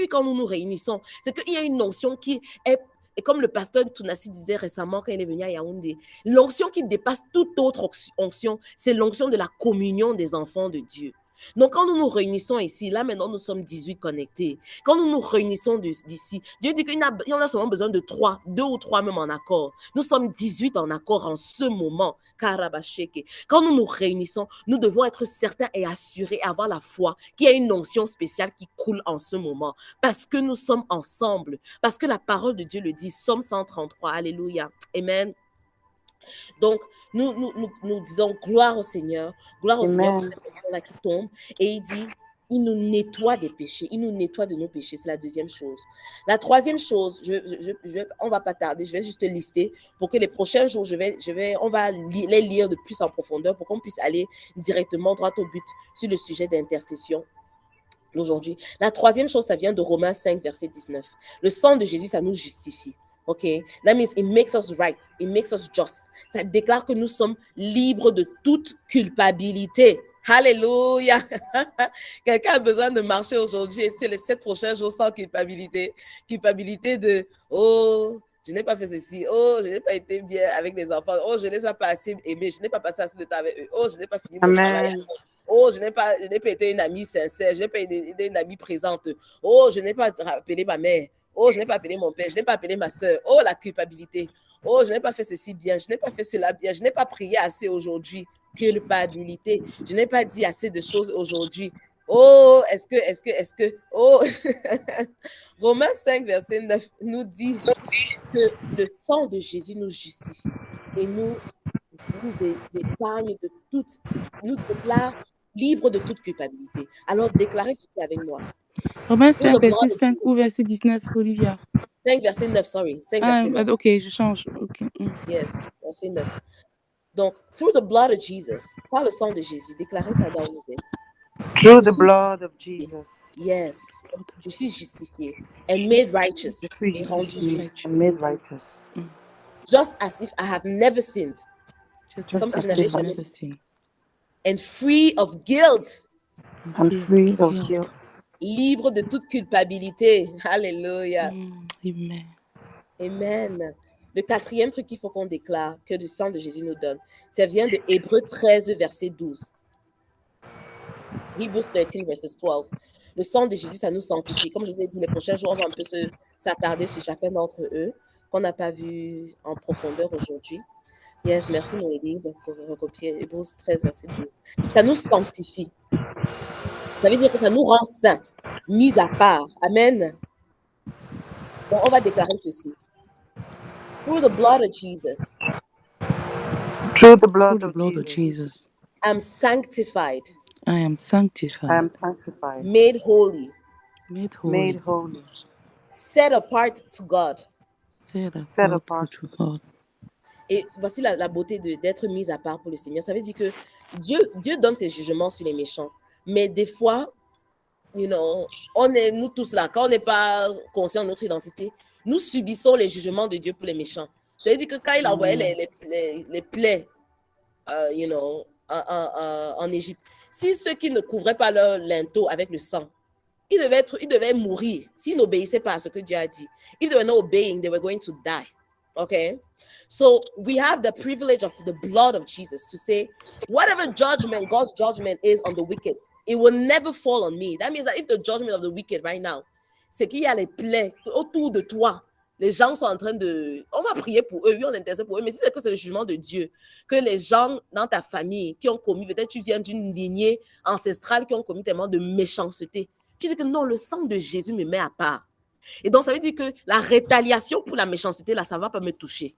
A: quand nous nous réunissons. C'est qu'il y a une onction qui est, et comme le pasteur Tounassi disait récemment quand il est venu à Yaoundé, l'onction qui dépasse toute autre onction, c'est l'onction de la communion des enfants de Dieu. Donc, quand nous nous réunissons ici, là maintenant, nous sommes 18 connectés. Quand nous nous réunissons d'ici, Dieu dit qu'il y en a seulement besoin de 3, 2 ou 3 même en accord. Nous sommes 18 en accord en ce moment. Karabasheke. Quand nous nous réunissons, nous devons être certains et assurés, avoir la foi qu'il y a une onction spéciale qui coule en ce moment. Parce que nous sommes ensemble. Parce que la parole de Dieu le dit. Psaume 133. Alléluia. Amen. Donc, nous disons gloire au Seigneur pour cette personne-là qui tombe. Et il dit, il nous nettoie des péchés, il nous nettoie de nos péchés. C'est la deuxième chose. La troisième chose, on ne va pas tarder, je vais juste lister pour que les prochains jours, on va les lire de plus en profondeur pour qu'on puisse aller directement droit au but sur le sujet d'intercession. aujourd'hui. La troisième chose, ça vient de Romains 5, verset 19. Le sang de Jésus, ça nous justifie. OK? That means it makes us right. It makes us just. Ça déclare que nous sommes libres de toute culpabilité. Alléluia! Quelqu'un a besoin de marcher aujourd'hui et c'est les 7 prochains jours sans culpabilité. Culpabilité de, oh, je n'ai pas fait ceci. Oh, je n'ai pas été bien avec les enfants. Oh, je ne les ai pas assez aimés. Je n'ai pas passé assez de temps avec eux. Oh, je n'ai pas fini mon travail.
D: Amen.
A: Oh, je n'ai pas été une amie sincère. Je n'ai pas été une amie présente. Oh, je n'ai pas appelé ma mère. Oh, je n'ai pas appelé mon père. Je n'ai pas appelé ma soeur. Oh, la culpabilité. Oh, je n'ai pas fait ceci bien. Je n'ai pas fait cela bien. Je n'ai pas prié assez aujourd'hui. Culpabilité. Je n'ai pas dit assez de choses aujourd'hui. Oh, est-ce que, oh, Romains 5, verset 9 nous dit que le sang de Jésus nous justifie et nous épargne de toute, nous déclare libre de toute culpabilité. Alors déclarez ceci avec moi.
C: Romains
A: Through
C: 5,
A: the blood
C: verset
A: of
C: 5 ou verset 19, Olivia?
A: 5, verset 9, sorry. 5,
C: Ah,
A: verset 9.
C: ok, je change. Ok.
A: Yes, verset 9. Donc, through the blood of Jesus, par le sang de Jésus, déclarez ça dans vos vies.
D: Through the blood of Jesus,
A: Yes, je suis justifié and made righteous
D: je suis
A: et rendu
D: justifié
A: juste.
D: and made righteous,
A: Just as if I have never sinned.
C: Just
A: Comme
D: just
A: si je
D: as
A: n'avais
D: if
A: jamais
C: never seen.
A: and free of guilt,
D: I'm free of guilt.
A: libre de toute culpabilité. Alléluia.
C: Amen.
A: Amen. Le quatrième truc qu'il faut qu'on déclare que le sang de Jésus nous donne, ça vient de Hébreux 13, verset 12. Hebrews 13, verset 12. Le sang de Jésus, ça nous sanctifie. Comme je vous ai dit, les prochains jours, on va un peu s'attarder sur chacun d'entre eux, qu'on n'a pas vu en profondeur aujourd'hui. Yes, merci Noélie pour recopier Hébreux 13, verset 12. Ça nous sanctifie. Ça veut dire que ça nous rend saints, mis à part. Amen. Bon, on va déclarer ceci. Through the blood of Jesus,
D: Through the
C: Through
D: blood
C: the
D: of
C: blood of
D: Jesus,
C: Jesus,
A: I'm sanctified,
C: I am
D: I
C: sanctified,
D: am sanctified,
A: made holy,
C: made holy,
D: made holy,
A: set apart to God.
C: set
D: set
C: apart
D: apart.
C: to God.
A: Et voici la beauté d'être mise à part pour le Seigneur. Ça veut dire que Dieu donne ses jugements sur les méchants. Mais des fois, on est, nous tous là, quand on n'est pas conscient de notre identité, nous subissons les jugements de Dieu pour les méchants. Ça veut dire que quand il envoyait les plaies, en Égypte, si ceux qui ne couvraient pas leur linteau avec le sang, ils devaient mourir s'ils n'obéissaient pas à ce que Dieu a dit. If they were not obeying, they were going to die. Okay? So we have the privilege of the blood of Jesus to say, whatever judgment, God's judgment is on the wicked, it will never fall on me. That means that if the judgment of the wicked right now, c'est qu'il y a les plaies autour de toi, les gens sont en train de... On va prier pour eux, oui, on intercède pour eux, mais si c'est que c'est le jugement de Dieu, que les gens dans ta famille qui ont commis, peut-être tu viens d'une lignée ancestrale qui ont commis tellement de méchanceté, tu dis que non, le sang de Jésus me met à part. Et donc, ça veut dire que la rétaliation pour la méchanceté, là, ça ne va pas me toucher.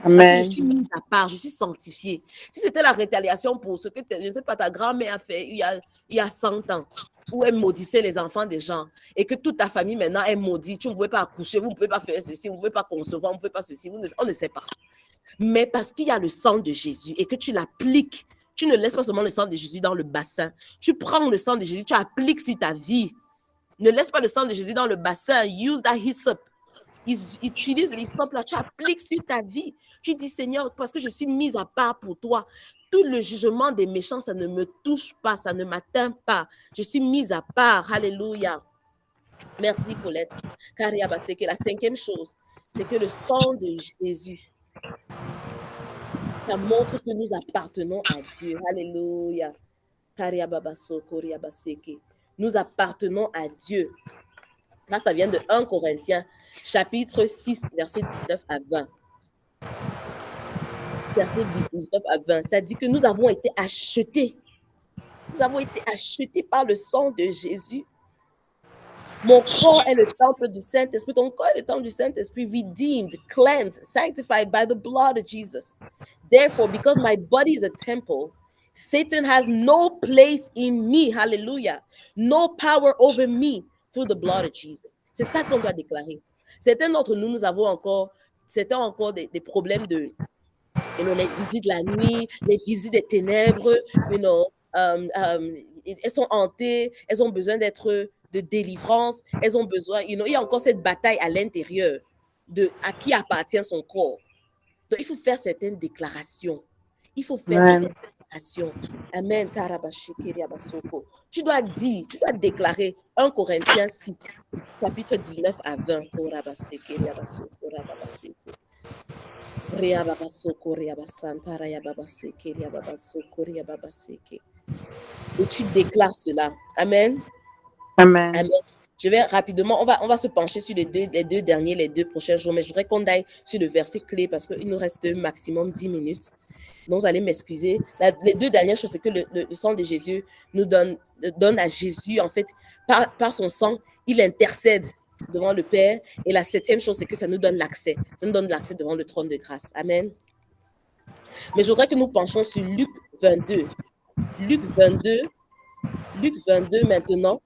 D: Amen.
A: Parce que je suis mise à part, je suis sanctifiée. Si c'était la rétaliation pour ce que, je ne sais pas, ta grand-mère a fait il y a 100 ans, où elle maudissait les enfants des gens, et que toute ta famille maintenant est maudite, tu ne pouvez pas accoucher, vous ne pouvez pas faire ceci, vous ne pouvez pas concevoir, vous ne pouvez pas ceci, on ne sait pas. Mais parce qu'il y a le sang de Jésus et que tu l'appliques, tu ne laisses pas seulement le sang de Jésus dans le bassin, tu prends le sang de Jésus, tu appliques sur ta vie. Ne laisse pas le sang de Jésus dans le bassin. Use that hyssop. Utilise l'hyssop là. Tu appliques sur ta vie. Tu dis, Seigneur, parce que je suis mise à part pour toi. Tout le jugement des méchants, ça ne me touche pas, ça ne m'atteint pas. Je suis mise à part. Alléluia. Merci, Paulette. C'est que la cinquième chose, c'est que le sang de Jésus, ça montre que nous appartenons à Dieu. Alléluia. Nous appartenons à Dieu. Là, ça vient de 1 Corinthiens, chapitre 6, verset 19 à 20. Verset 19 à 20. Ça dit que nous avons été achetés. Nous avons été achetés par le sang de Jésus. Mon corps est le temple du Saint-Esprit. Ton corps est le temple du Saint-Esprit, redeemed, cleansed, sanctified by the blood of Jesus. Therefore, because my body is a temple, Satan has no place in me. Hallelujah. No power over me through the blood of Jesus. C'est ça qu'on doit déclarer. Certains d'entre nous, nous avons encore des problèmes de les visites la nuit, les visites des ténèbres, elles sont hantées, elles ont besoin de délivrance, elles ont besoin, il y a encore cette bataille à l'intérieur de à qui appartient son corps. Donc, il faut faire certaines déclarations. Il faut faire certaines déclarations. Amen. Tu dois dire, tu dois déclarer 1 Corinthiens 6, chapitre 19 à 20. Et tu déclares cela. Amen.
D: Amen.
A: Amen. Je vais rapidement, on va se pencher sur les deux prochains jours, mais je voudrais qu'on aille sur le verset clé parce qu'il nous reste maximum 10 minutes. Donc, vous allez m'excuser. Les 2 dernières choses, c'est que le sang de Jésus nous donne à Jésus, en fait, par son sang, il intercède devant le Père. Et la 7e chose, c'est que ça nous donne l'accès. Ça nous donne l'accès devant le trône de grâce. Amen. Mais je voudrais que nous penchions sur Luc 22. Luc 22 maintenant.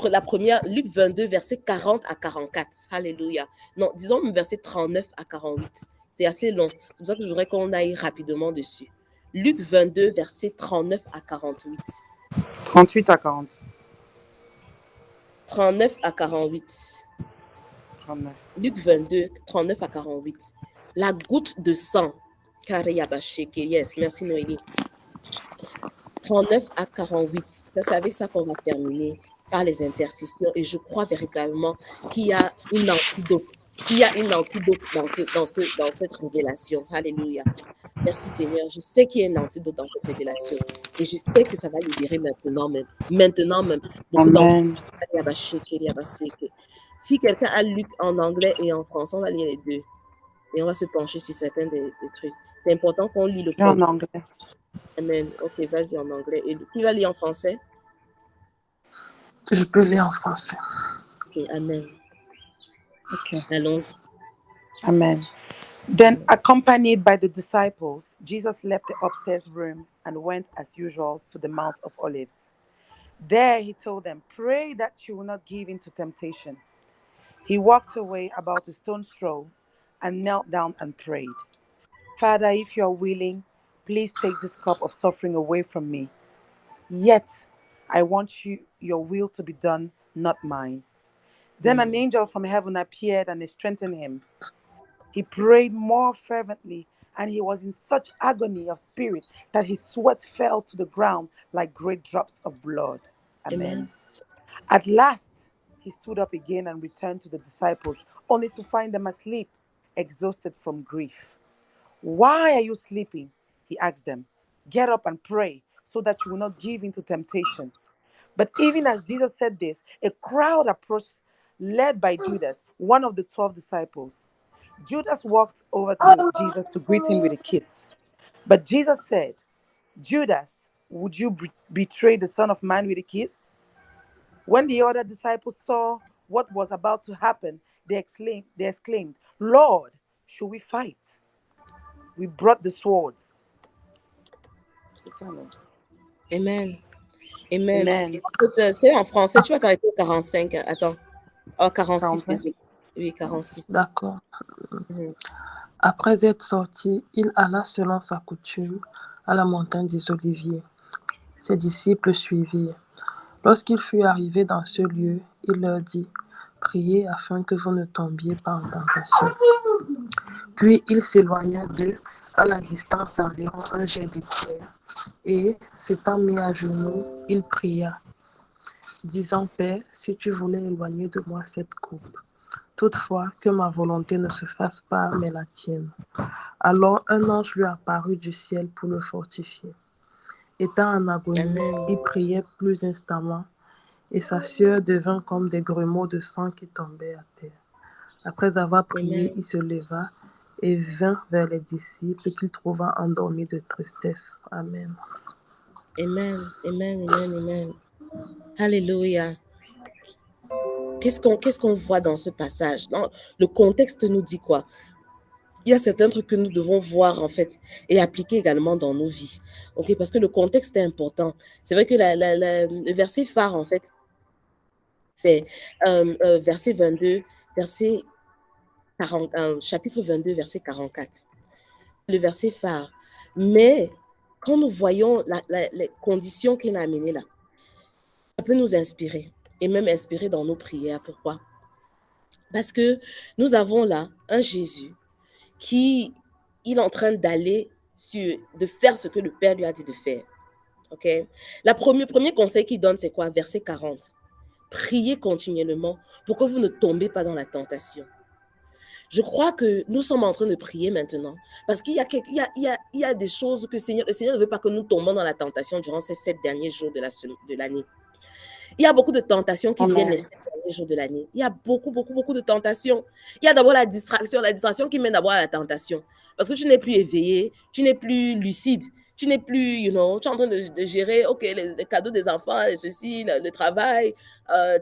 A: La première, Luc 22, verset 40 à 44. Alléluia. Non, disons verset 39 à 48. C'est assez long. C'est pour ça que je voudrais qu'on aille rapidement dessus. Luc 22, verset 39 à 48.
D: 38 à 40.
A: 39 à 48.
D: 39.
A: Luc 22, 39 à 48. La goutte de sang. Yes, merci Noélie. 39 à 48. Ça, c'est avec ça qu'on va terminer par les intercessions. Et je crois véritablement qu'il y a une antidote. Il y a une antidote dans cette révélation. Alléluia. Merci Seigneur. Je sais qu'il y a une antidote dans cette révélation. Et je sais que ça va libérer maintenant même. Maintenant même.
D: Amen.
A: Si quelqu'un a Luc en anglais et en français, on va lire les deux. Et on va se pencher sur certains des trucs. C'est important qu'on lit le
D: En anglais.
A: Amen. Ok, vas-y en anglais. Et qui va lire en français?
F: Je peux lire en français.
A: Ok, amen.
D: Okay.
A: Allons-y.
D: Amen. Then, accompanied by the disciples, Jesus left the upstairs room and went as usual to the Mount of Olives. There he told them, "Pray that you will not give in to temptation." He walked away about a stone's throw and knelt down and prayed. "Father, if you are willing, please take this cup of suffering away from me. Yet, I want your will to be done, not mine." Then an angel from heaven appeared and strengthened him. He prayed more fervently, and he was in such agony of spirit that his sweat fell to the ground like great drops of blood. Amen. At last, he stood up again and returned to the disciples, only to find them asleep, exhausted from grief. "Why are you sleeping?" he asked them. "Get up and pray, so that you will not give in to temptation." But even as Jesus said this, a crowd approached, led by Judas, one of the 12 disciples. Judas walked over to Jesus to greet him with a kiss. But Jesus said, "Judas, would you betray the Son of Man with a kiss?" When the other disciples saw what was about to happen, they exclaimed, "Lord, should we fight?" "We brought the swords."
A: Amen. Amen.
D: Amen.
A: C'est en français, tu vas t'arrêter au 45. Attends. Oh, 46,
D: 45.
A: désolé. Oui, 46.
F: D'accord. Après être sorti, il alla selon sa coutume à la montagne des Oliviers. Ses disciples le suivirent. Lorsqu'il fut arrivé dans ce lieu, il leur dit, « Priez afin que vous ne tombiez pas en tentation. » Puis il s'éloigna d'eux à la distance d'environ un jet de pierre, et, s'étant mis à genoux, il pria, disant, « Père, si tu voulais éloigner de moi cette coupe, toutefois que ma volonté ne se fasse pas, mais la tienne. » Alors un ange lui apparut du ciel pour le fortifier. Étant en agonie,
A: Amen.
F: il priait plus instamment, et sa sueur devint comme des grumeaux de sang qui tombaient à terre. Après avoir prié,
A: Amen.
F: il se leva et vint vers les disciples qu'il trouva endormis de tristesse. Amen.
A: Amen. Amen. Amen. Amen. Alléluia. Qu'est-ce qu'on voit dans ce passage? Le contexte nous dit quoi? Il y a certains trucs que nous devons voir, en fait, et appliquer également dans nos vies. OK? Parce que le contexte est important. C'est vrai que le verset phare, en fait, c'est verset 22, verset 40, chapitre 22, verset 44. Le verset phare. Mais quand nous voyons les conditions qu'il a amenées là, ça peut nous inspirer et même inspirer dans nos prières. Pourquoi? Parce que nous avons là un Jésus qui il est en train d'aller de faire ce que le Père lui a dit de faire. OK? Le premier conseil qu'il donne, c'est quoi? Verset 40. Priez continuellement pour que vous ne tombez pas dans la tentation. Je crois que nous sommes en train de prier maintenant parce qu'il y a des choses que le Seigneur ne veut pas que nous tombions dans la tentation durant ces 7 derniers jours de l'année. Il y a beaucoup de tentations qui viennent les 7 derniers jours de l'année. Il y a beaucoup de tentations. Il y a d'abord la distraction qui mène d'abord à la tentation. Parce que tu n'es plus éveillé, tu n'es plus lucide, tu n'es plus, tu es en train de gérer, OK, les cadeaux des enfants, ceci, le travail,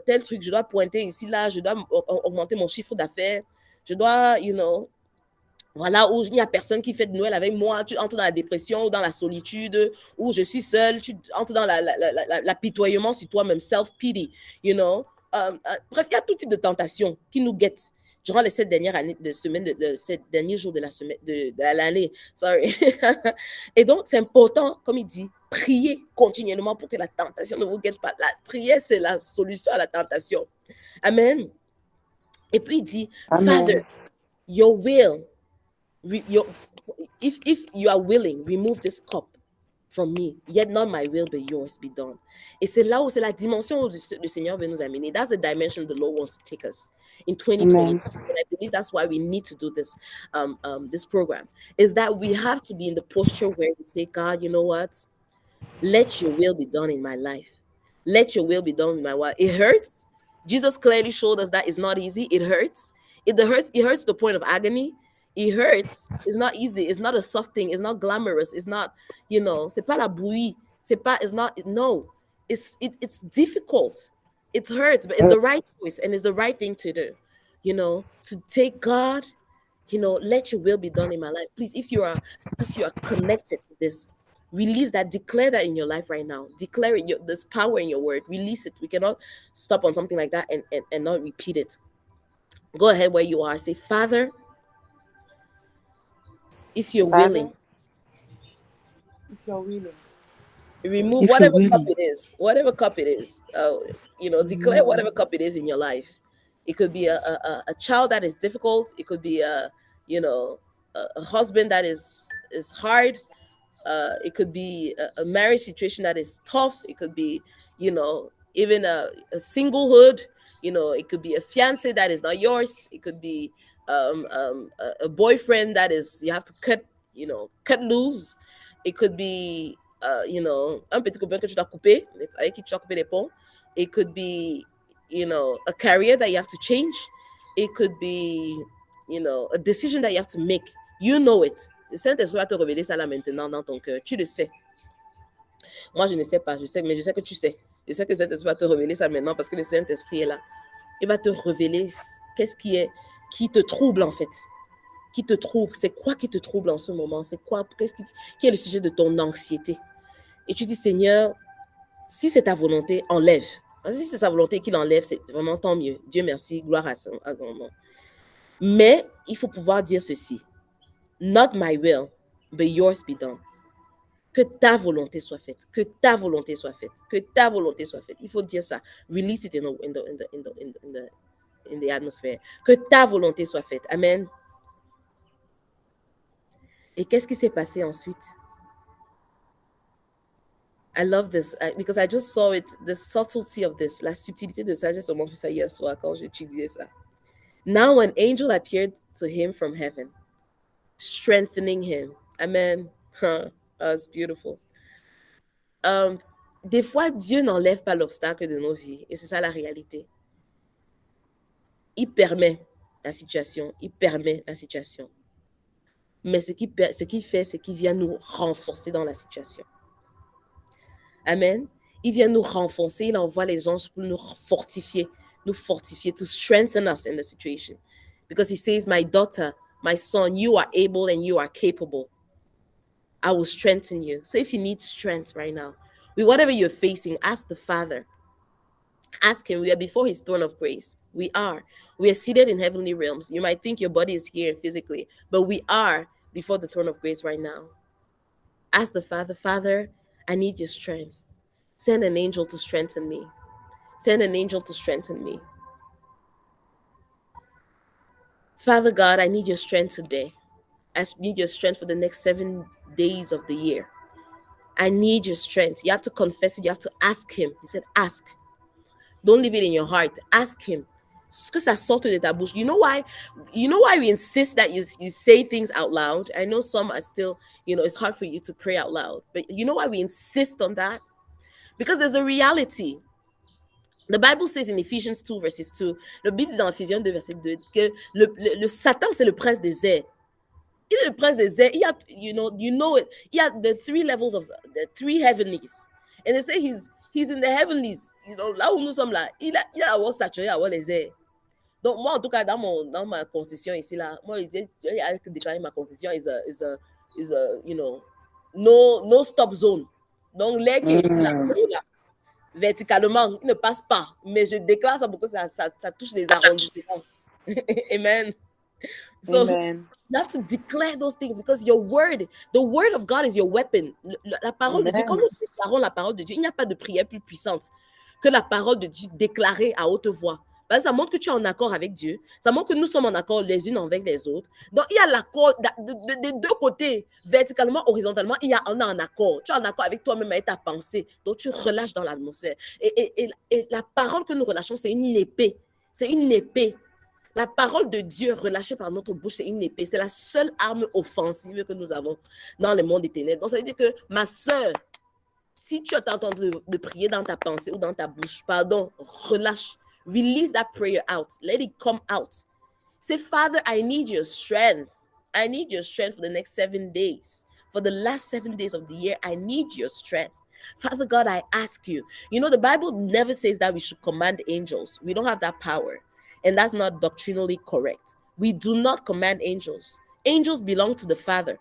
A: tel truc, je dois pointer ici, là, je dois augmenter mon chiffre d'affaires, je dois, voilà, où il n'y a personne qui fait de Noël avec moi, tu entres dans la dépression ou dans la solitude, où je suis seule, tu entres dans l'apitoyement sur toi-même, self-pity, bref, il y a tout type de tentations qui nous guettent durant les 7 dernières années de semaine, de 7 derniers jours de la semaine, de l'année, sorry. Et donc, c'est important, comme il dit, priez continuellement pour que la tentation ne vous guette pas. La prière, c'est la solution à la tentation. Amen. Et puis, il dit,
D: Amen.
A: Father, your will, if you are willing, remove this cup from me, yet not my will but yours be done. Et c'est là où c'est la dimension où le Seigneur veut nous amener. That's the dimension the Lord wants to take us in 2022.
D: Amen.
A: And I believe that's why we need to do this this program, is that we have to be in the posture where we say, God, you know what? Let your will be done in my life. Let your will be done in my life. It hurts. Jesus clearly showed us that it's not easy. It hurts. It hurts to the point of agony. It hurts. It's not easy. It's not a soft thing. It's not glamorous. It's not, c'est pas la bouillie. It's not, no. It's difficult. It hurts, but it's the right choice and it's the right thing to do. To take God, let your will be done in my life. Please, if you are connected to this, release that, declare that in your life right now. Declare it, there's power in your word. Release it. We cannot stop on something like that and not repeat it. Go ahead where you are. Say, Father, if you're willing, remove whatever cup it is. Whatever cup it is. Declare whatever cup it is in your life. It could be a child that is difficult. It could be a husband that is hard. It could be a marriage situation that is tough. It could be, even a singlehood. It could be a fiance that is not yours. It could be a boyfriend that is, you have to cut loose. It could be, un petit copain que tu dois couper, avec qui tu dois couper les ponts. It could be, a career that you have to change. It could be, a decision that you have to make. You know it. Le Saint-Esprit va te révéler ça là maintenant dans ton cœur. Tu le sais. Moi, je ne sais pas. Mais je sais que tu sais. Je sais que le Saint-Esprit va te révéler ça maintenant parce que le Saint-Esprit est là. Il va te révéler qu'est-ce qui te trouble en fait. Qui te trouble. C'est quoi qui te trouble en ce moment? C'est quoi? Qui est le sujet de ton anxiété? Et tu dis, Seigneur, si c'est ta volonté, enlève. Si c'est sa volonté qu'il enlève, c'est vraiment tant mieux. Dieu merci, gloire à son nom. Mais il faut pouvoir dire ceci. Not my will, but yours be done. Que ta volonté soit faite. Que ta volonté soit faite. Que ta volonté soit faite. Il faut dire ça. Release it in the atmosphere. Que ta volonté soit faite. Amen. Et qu'est-ce qui s'est passé ensuite? I love this because I just saw it, the subtlety of this, la subtilité de ça. J'ai seulement vu ça hier soir quand j'étudiais ça. Now an angel appeared to him from heaven, strengthening him. Amen. That's beautiful. Des fois, Dieu n'enlève pas l'obstacle de nos vies. Et c'est ça la réalité. Il permet la situation. Mais ce qu'il fait, c'est qu'il vient nous renforcer dans la situation. Amen. Il vient nous renforcer. Il envoie les anges pour nous fortifier, to strengthen us in the situation. Because he says, my daughter, my son, you are able and you are capable. I will strengthen you. So if you need strength right now, with whatever you're facing, ask the Father. Ask him. We are before his throne of grace. We are seated in heavenly realms. You might think your body is here physically, but we are before the throne of grace right now. Ask the Father, Father, I need your strength. Send an angel to strengthen me. Send an angel to strengthen me. Father God, I need your strength today. I need your strength for the next 7 days of the year. I need your strength. You have to confess it. You have to ask him. He said, ask. Don't leave it in your heart. Ask him. Que ça sorte de ta bouche. You know why? You know why we insist that you say things out loud? I know some are still, it's hard for you to pray out loud. But you know why we insist on that? Because there's a reality. The Bible says in Ephesians 2, verses 2, le Bible dit dans Ephésiens 2, verset 2, que le Satan, c'est le prince des airs. Il est le prince des airs. Il y a, you know it. Il y a the 3 levels of the 3 heavenlies. And they say he's in the heavenlies. Là où nous sommes là, il a la voix saturée à voir les airs. Donc, moi, en tout cas, dans ma concession ici, là, moi, il a déclaré ma concession is a no stop zone. Donc, l'air qui est ici, là, verticalement, il ne passe pas. Mais je déclare ça parce que ça touche les arrondissements. Amen. So,
D: Amen.
A: you have to declare those things because the word of God is your weapon. La parole de Dieu, quand nous déclarons la parole de Dieu, il n'y a pas de prière plus puissante que la parole de Dieu déclarée à haute voix. Parce que ça montre que tu es en accord avec Dieu. Ça montre que nous sommes en accord les unes avec les autres. Donc, il y a l'accord des 2 côtés, verticalement, horizontalement, on est en accord. Tu es en accord avec toi-même, avec ta pensée. Donc, tu relâches dans l'atmosphère. Et la parole que nous relâchons, c'est une épée. C'est une épée. La parole de Dieu relâchée par notre bouche, c'est une épée. C'est la seule arme offensive que nous avons dans le monde des ténèbres. Donc, ça veut dire que, ma sœur, si tu es en train de prier dans ta pensée ou dans ta bouche, pardon, relâche. Release that prayer out. Let it come out. Say, Father, I need your strength. I need your strength for the next 7 days. For the last 7 days of the year, I need your strength. Father God, I ask you. The Bible never says that we should command angels. We don't have that power. And that's not doctrinally correct. We do not command angels. Angels belong to the Father.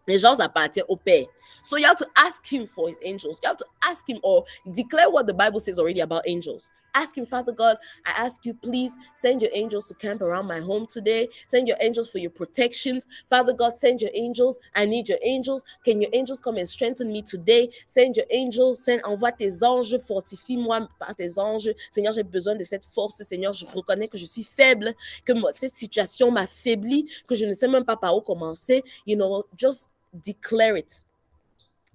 A: Les gens appartiennent au Père. So you have to ask him for his angels. You have to ask him or declare what the Bible says already about angels. Ask him, Father God, I ask you, please send your angels to camp around my home today. Send your angels for your protections. Father God, send your angels. I need your angels. Can your angels come and strengthen me today? Send your angels. Envoie tes anges. Fortifie-moi par tes anges. Seigneur, j'ai besoin de cette force. Seigneur, je reconnais que je suis faible, que cette situation m'affaiblit, que je ne sais même pas par où commencer. Just declare it.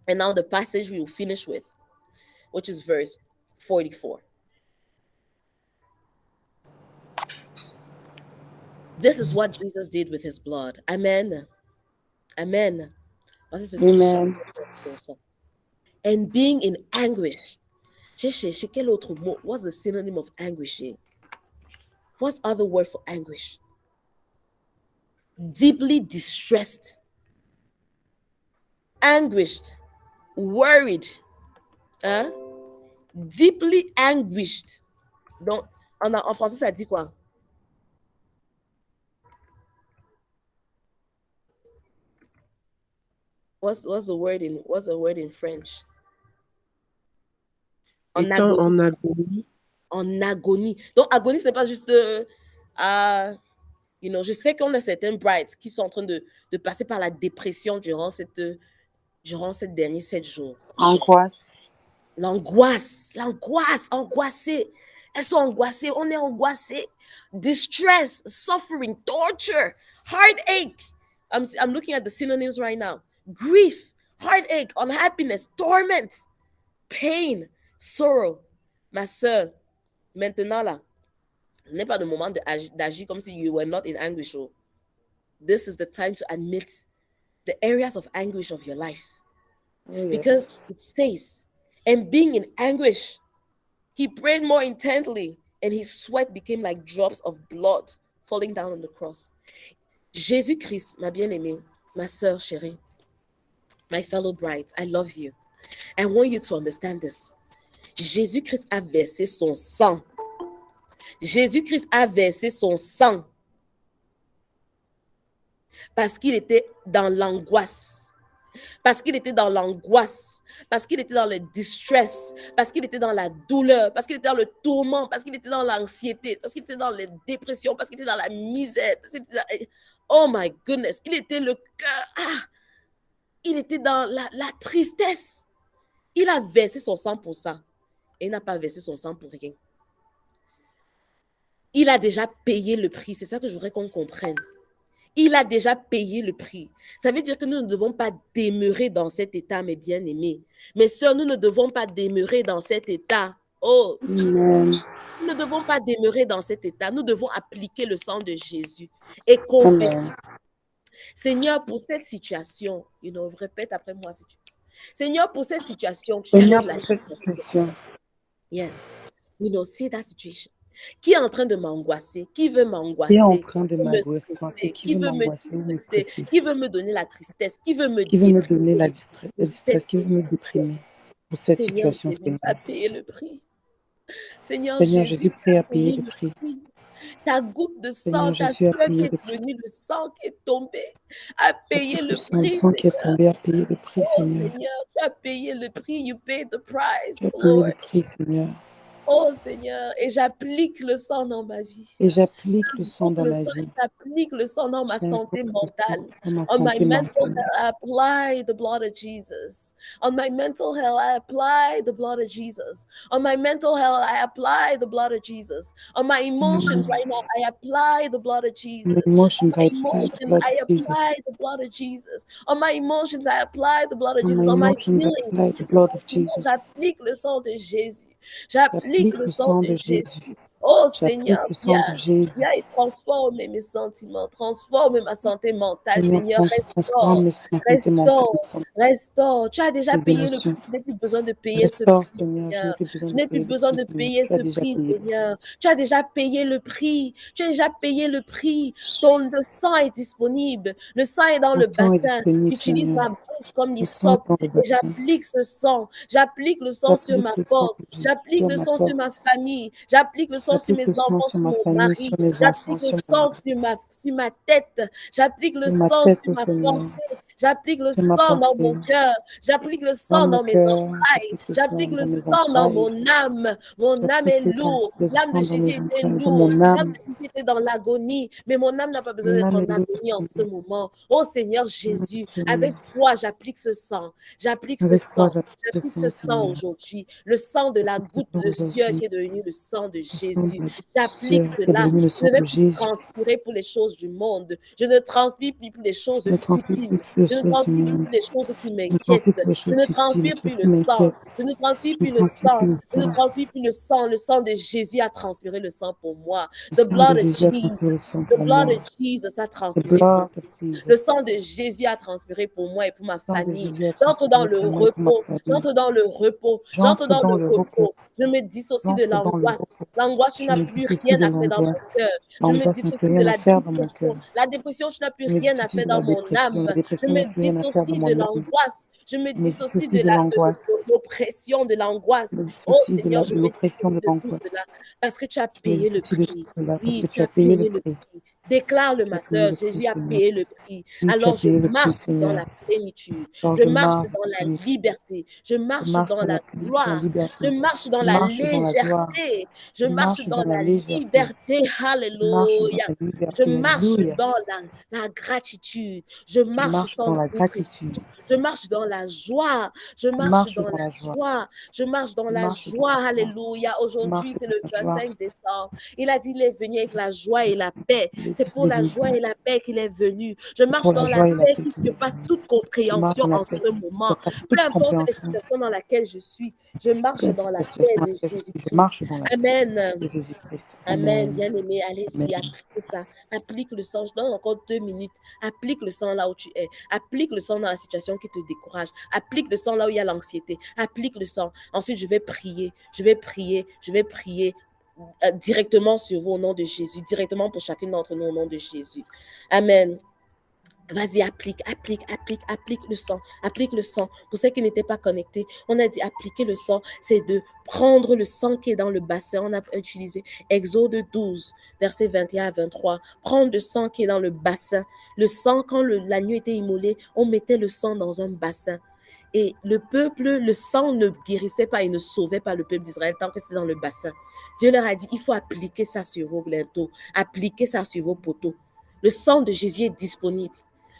A: And now the passage we will finish with, which is verse 44. This is what Jesus did with his blood. Amen. Amen.
D: Amen.
A: And being in anguish. Quel autre mot? What's the synonym of anguish? What's other word for anguish? Deeply distressed. Anguished. Worried. Deeply anguished. Donc, en français, ça dit quoi? What's the word in French?
B: En agonie.
A: En agonie. Donc, agonie, c'est pas juste je sais qu'on a certains brides qui sont en train de passer par la dépression durant ces derniers 7 jours.
D: Angoisse.
A: L'angoisse, angoissée. Elles sont angoissées, on est angoissé. Distress, suffering, torture, heartache. I'm looking at the synonyms right now. Grief, heartache, unhappiness, torment, pain, sorrow. Ma sœur, maintenant là, ce n'est pas le moment d'agir comme si you were not in anguish. This is the time to admit the areas of anguish of your life.
D: Yes.
A: Because it says, and being in anguish, he prayed more intently, and his sweat became like drops of blood falling down on the cross. Jésus-Christ, ma bien-aimée, ma sœur chérie, my fellow bride, I love you. I want you to understand this. Jésus-Christ a versé son sang. Jésus-Christ a versé son sang parce qu'il était dans l'angoisse. Parce qu'il était dans l'angoisse, parce qu'il était dans le distress, parce qu'il était dans la douleur, parce qu'il était dans le tourment, parce qu'il était dans l'anxiété, parce qu'il était dans la dépression, parce qu'il était dans la misère. Oh my goodness, il était le cœur. il était dans la tristesse. Il a versé son sang pour ça. Et il n'a pas versé son sang pour rien. Il a déjà payé le prix. C'est ça que je voudrais qu'on comprenne. Il a déjà payé le prix. Ça veut dire que nous ne devons pas demeurer dans cet état, mes bien-aimés. Mes sœurs, nous ne devons pas demeurer dans cet état. Oh,
D: Amen.
A: nous ne devons pas demeurer dans cet état. Nous devons appliquer le sang de Jésus et confesser.
D: Amen.
A: Seigneur, pour cette situation, répète après moi. Seigneur, pour cette situation, tu
D: Seigneur,
A: donnes la
D: pour cette situation.
A: Yes. We don't see that situation. Qui est en train de m'angoisser? Qui veut
D: Qui est en
A: m'angoisser?
D: train de
A: Qui veut me
D: m'angoisser?
A: stresser?
D: Qui
A: Qui
D: veut
A: veut me
D: m'angoisser ou me
A: stresser?
D: stresser?
A: Qui veut me donner la tristesse? Qui veut me
D: Qui veut me
A: déprimer
D: donner la
A: pour cette
D: distress? Qui veut me
A: situation?
D: déprimer pour cette
A: Seigneur
D: situation,
A: Jésus
D: Seigneur?
A: a payé le prix. Seigneur
D: Seigneur
A: Jésus
D: Jésus, prêt
A: a
D: à payer
A: payé
D: le
A: le
D: prix.
A: prix. Ta goutte de sang,
D: Seigneur
A: ta
D: Jésus a
A: sueur qui
D: payé
A: est
D: le prix.
A: venue, le sang qui est tombé, a payé
D: Le
A: le
D: sang, le
A: prix,
D: sang qui est
A: Seigneur.
D: tombé a payé le prix,
A: Oh
D: Seigneur.
A: Seigneur, tu as payé le prix. You paid the
D: Tu
A: price,
D: as payé
A: Lord.
D: le prix, Seigneur.
A: Oh Seigneur, et j'applique le sang dans ma vie.
D: Et j'applique le sang dans ma vie.
A: J'applique le sang dans ma santé
D: J'applique le
A: mentale.
D: sang dans ma
A: On my
D: santé
A: mental
D: mentale.
A: health, I apply the blood of Jesus. On my mental health, I apply the blood of Jesus. On my mental health, I apply the blood of Jesus. On my emotions right now, I apply the blood of
D: My
A: Jesus.
D: emotions,
A: On
D: I
A: my
D: apply the
A: emotions,
D: blood
A: I
D: of Jesus.
A: apply the blood of Jesus. On my emotions, I apply the blood of
D: On
A: Jesus.
D: my
A: On my
D: emotions, I
A: feelings,
D: apply the blood of Jesus.
A: j'applique le sang de Jésus. J'applique
D: J'applique
A: le
D: le
A: sang
D: sang
A: de
D: de
A: Jésus.
D: Jésus.
A: Oh
D: J'applique
A: Seigneur,
D: le sang de Jésus.
A: viens et transforme mes sentiments, transforme ma santé mentale,
D: Seigneur,
A: Seigneur,
D: transforme ma santé mentale,
A: restaure. Tu as déjà
D: mes
A: payé le
D: émotions.
A: prix, je n'ai plus besoin de payer ce
D: Restaure,
A: prix,
D: Seigneur. Je n'ai
A: Seigneur.
D: plus besoin
A: Je
D: de
A: n'ai plus
D: payer le
A: besoin
D: prix,
A: de
D: Seigneur.
A: payer
D: Tu as
A: ce
D: déjà
A: prix,
D: payé le prix.
A: Seigneur. Tu as déjà payé le prix. Tu as déjà payé le prix. Le sang est disponible. Le sang est dans
D: Ton
A: le
D: sang est
A: bassin.
D: disponible,
A: J'utilise
D: Seigneur.
A: ma bouche comme
D: Le sang est
A: l'hysope
D: dans le
A: et
D: bassin.
A: j'applique ce sang. J'applique le sang sur ma
D: J'applique le sang
A: porte.
D: de Jésus
A: J'applique
D: sur
A: le
D: ma
A: sang sur
D: porte.
A: ma famille. J'applique le sang sur
D: J'applique
A: mes
D: le sang
A: enfants,
D: sur
A: sur
D: ma
A: mon
D: famille, sur
A: mari.
D: mes enfants,
A: J'applique le
D: sur mon
A: sang
D: mari,
A: sur ma tête. J'applique le
D: sur ma
A: sang
D: tête,
A: sur
D: ô
A: ma
D: Seigneur,
A: pensée. J'applique le
D: sur ma
A: sang dans mon
D: pensée,
A: cœur. J'applique le
D: dans
A: sang
D: mon
A: dans mes
D: cœur.
A: entrailles.
D: J'applique le sang
A: J'applique le
D: dans mes
A: sang dans
D: entrailles.
A: mon âme. Mon âme est
D: J'applique
A: lourde.
D: le
A: L'âme de
D: sang dans
A: Jésus
D: mes
A: était
D: entrailles, dans
A: lourde.
D: mon
A: L'âme
D: âme.
A: de Jésus était dans l'agonie. Mais mon âme n'a pas besoin
D: Mon
A: d'être
D: âme
A: en
D: est lourde,
A: agonie en ce
D: Seigneur.
A: moment. Oh Seigneur Jésus,
D: Seigneur.
A: avec foi, j'applique ce sang. J'applique ce
D: Avec foi,
A: sang.
D: j'applique le
A: J'applique
D: sang,
A: ce sang
D: Seigneur.
A: aujourd'hui. Le sang de la
D: J'applique
A: goutte
D: le sang
A: de sueur
D: aujourd'hui.
A: qui est devenu le sang de
D: Le sang
A: Jésus.
D: de la
A: J'applique
D: sueur qui est
A: cela.
D: devenu le
A: Je
D: sang
A: ne vais
D: de
A: plus
D: Jésus.
A: transpirer pour les choses du monde. Je ne transpire plus pour les choses
D: Je ne transmets plus
A: futiles.
D: les
A: Je ne
D: choses,
A: transpire
D: Seigneur.
A: plus pour les choses qui
D: Je ne transmets
A: m'inquiètent.
D: plus les
A: Je
D: choses
A: ne
D: futiles,
A: transpire
D: les
A: plus
D: choses qui
A: le sang.
D: m'inquiètent.
A: Je ne transpire
D: Je ne
A: plus le
D: transmets
A: sang.
D: plus le
A: Je ne
D: sang.
A: transpire plus le sang. Le sang de Jésus a transpiré le sang pour moi.
D: Le
A: The
D: sang
A: blood
D: de
A: of
D: Jésus a transféré le
A: Jesus.
D: sang
A: The
D: pour
A: blood
D: moi.
A: of Jesus a
D: The
A: transpiré pour
D: blood
A: moi.
D: of
A: Le
D: Jesus.
A: sang de Jésus a transpiré pour moi et pour ma
D: Le sang de
A: famille.
D: Jésus a
A: J'entre dans
D: transféré
A: le
D: pour moi et pour ma
A: repos.
D: famille.
A: J'entre dans le repos. J'entre
D: J'entre
A: dans
D: dans
A: le
D: le repos.
A: repos. Je me dissocie de
D: J'entre dans le
A: l'angoisse.
D: repos.
A: L'angoisse, tu
D: Je
A: n'as
D: me
A: plus
D: dissocie
A: rien
D: de
A: à faire dans mon
D: l'angoisse.
A: cœur. Je me
D: L'angoisse n'a plus
A: dissocie de
D: rien à
A: la
D: faire dans mon cœur.
A: dépression. La dépression, tu n'as plus
D: Je me
A: rien à
D: dissocie
A: faire
D: de
A: dans
D: la
A: mon
D: dépression.
A: âme.
D: La
A: Je
D: dépression n'a
A: me
D: plus rien à faire dans
A: dissocie de
D: mon âme.
A: l'angoisse. Je me
D: Je me
A: dissocie
D: dissocie de l'angoisse.
A: l'oppression de l'angoisse.
D: Je me
A: Oh
D: dissocie
A: Seigneur, je
D: de
A: me
D: l'oppression
A: dissocie
D: de
A: de tout cela
D: l'angoisse.
A: parce que tu as
D: Je me
A: payé le
D: dissocie de tout
A: prix.
D: cela parce
A: Oui,
D: que
A: tu
D: tu
A: as
D: as payé le
A: payé le
D: prix.
A: prix. Déclare-le,
D: Tu as
A: ma
D: payé
A: soeur,
D: le prix,
A: Jésus a
D: Seigneur.
A: payé le prix.
D: Oui, tu as
A: Alors je
D: payé le prix,
A: marche dans
D: Seigneur.
A: la plénitude.
D: Alors
A: Je
D: je
A: marche
D: marche
A: dans
D: dans la
A: la
D: plénitude.
A: liberté. Je
D: Je
A: marche
D: marche
A: dans
D: dans
A: la
D: la
A: gloire.
D: liberté.
A: Je marche dans
D: Je
A: la
D: marche dans la gloire.
A: légèreté. Je
D: Je
A: marche
D: marche
A: dans
D: dans la
A: la
D: légèreté.
A: liberté.
D: Je marche dans
A: Alléluia.
D: la
A: Je
D: liberté.
A: marche
D: Alléluia.
A: dans la gratitude. Je
D: Je
A: marche
D: marche
A: sans
D: dans la
A: dépression.
D: gratitude.
A: Je marche dans la joie. Je
D: Je
A: marche
D: marche
A: dans
D: dans
A: la
D: la joie.
A: joie. Je marche dans
D: Je
A: la
D: marche dans
A: joie.
D: la joie.
A: Alléluia.
D: Je
A: Aujourd'hui,
D: marche
A: c'est
D: dans
A: le
D: la joie.
A: 25 décembre. Il a dit, il est venu avec la joie et la paix.
D: Il est
A: C'est pour la joie
D: venu
A: et la paix qu'il est venu. Je marche
D: pour la
A: dans la
D: joie et la
A: paix
D: paix
A: qui
D: qu'il est
A: surpasse
D: venu.
A: toute
D: Je marche
A: compréhension
D: dans la
A: en
D: paix
A: ce
D: qui
A: moment.
D: surpasse
A: Peu
D: toute
A: importe la
D: compréhension.
A: situation dans laquelle je suis, je marche
D: Peu
A: dans
D: importe
A: la
D: la
A: paix
D: situation dans
A: de
D: laquelle je suis, je
A: Jésus-Christ.
D: marche dans la paix
A: Amen.
D: de Jésus-Christ.
A: Amen,
D: Amen.
A: bien-aimé,
D: Amen.
A: allez-y, applique ça. Applique le sang. Je donne encore 2 minutes. Applique le sang là où tu es. Applique le sang dans la situation qui te décourage. Applique le sang là où il y a l'anxiété. Applique le sang. Ensuite, je vais prier. Je vais prier directement sur vous au nom de Jésus. Directement pour chacune d'entre nous au nom de Jésus. Amen. Vas-y, applique le sang. Applique le sang. Pour ceux qui n'étaient pas connectés, on a dit appliquer le sang, c'est de prendre le sang qui est dans le bassin. On a utilisé Exode 12, versets 21 à 23. Prendre le sang qui est dans le bassin. Le sang, quand l'agneau était immolé, on mettait le sang dans un bassin. Et le peuple, le sang ne guérissait pas et ne sauvait pas le peuple d'Israël tant que c'était dans le bassin. Dieu leur a dit, il faut appliquer ça sur vos linteaux. Appliquer ça sur vos poteaux. Le sang de Jésus est disponible.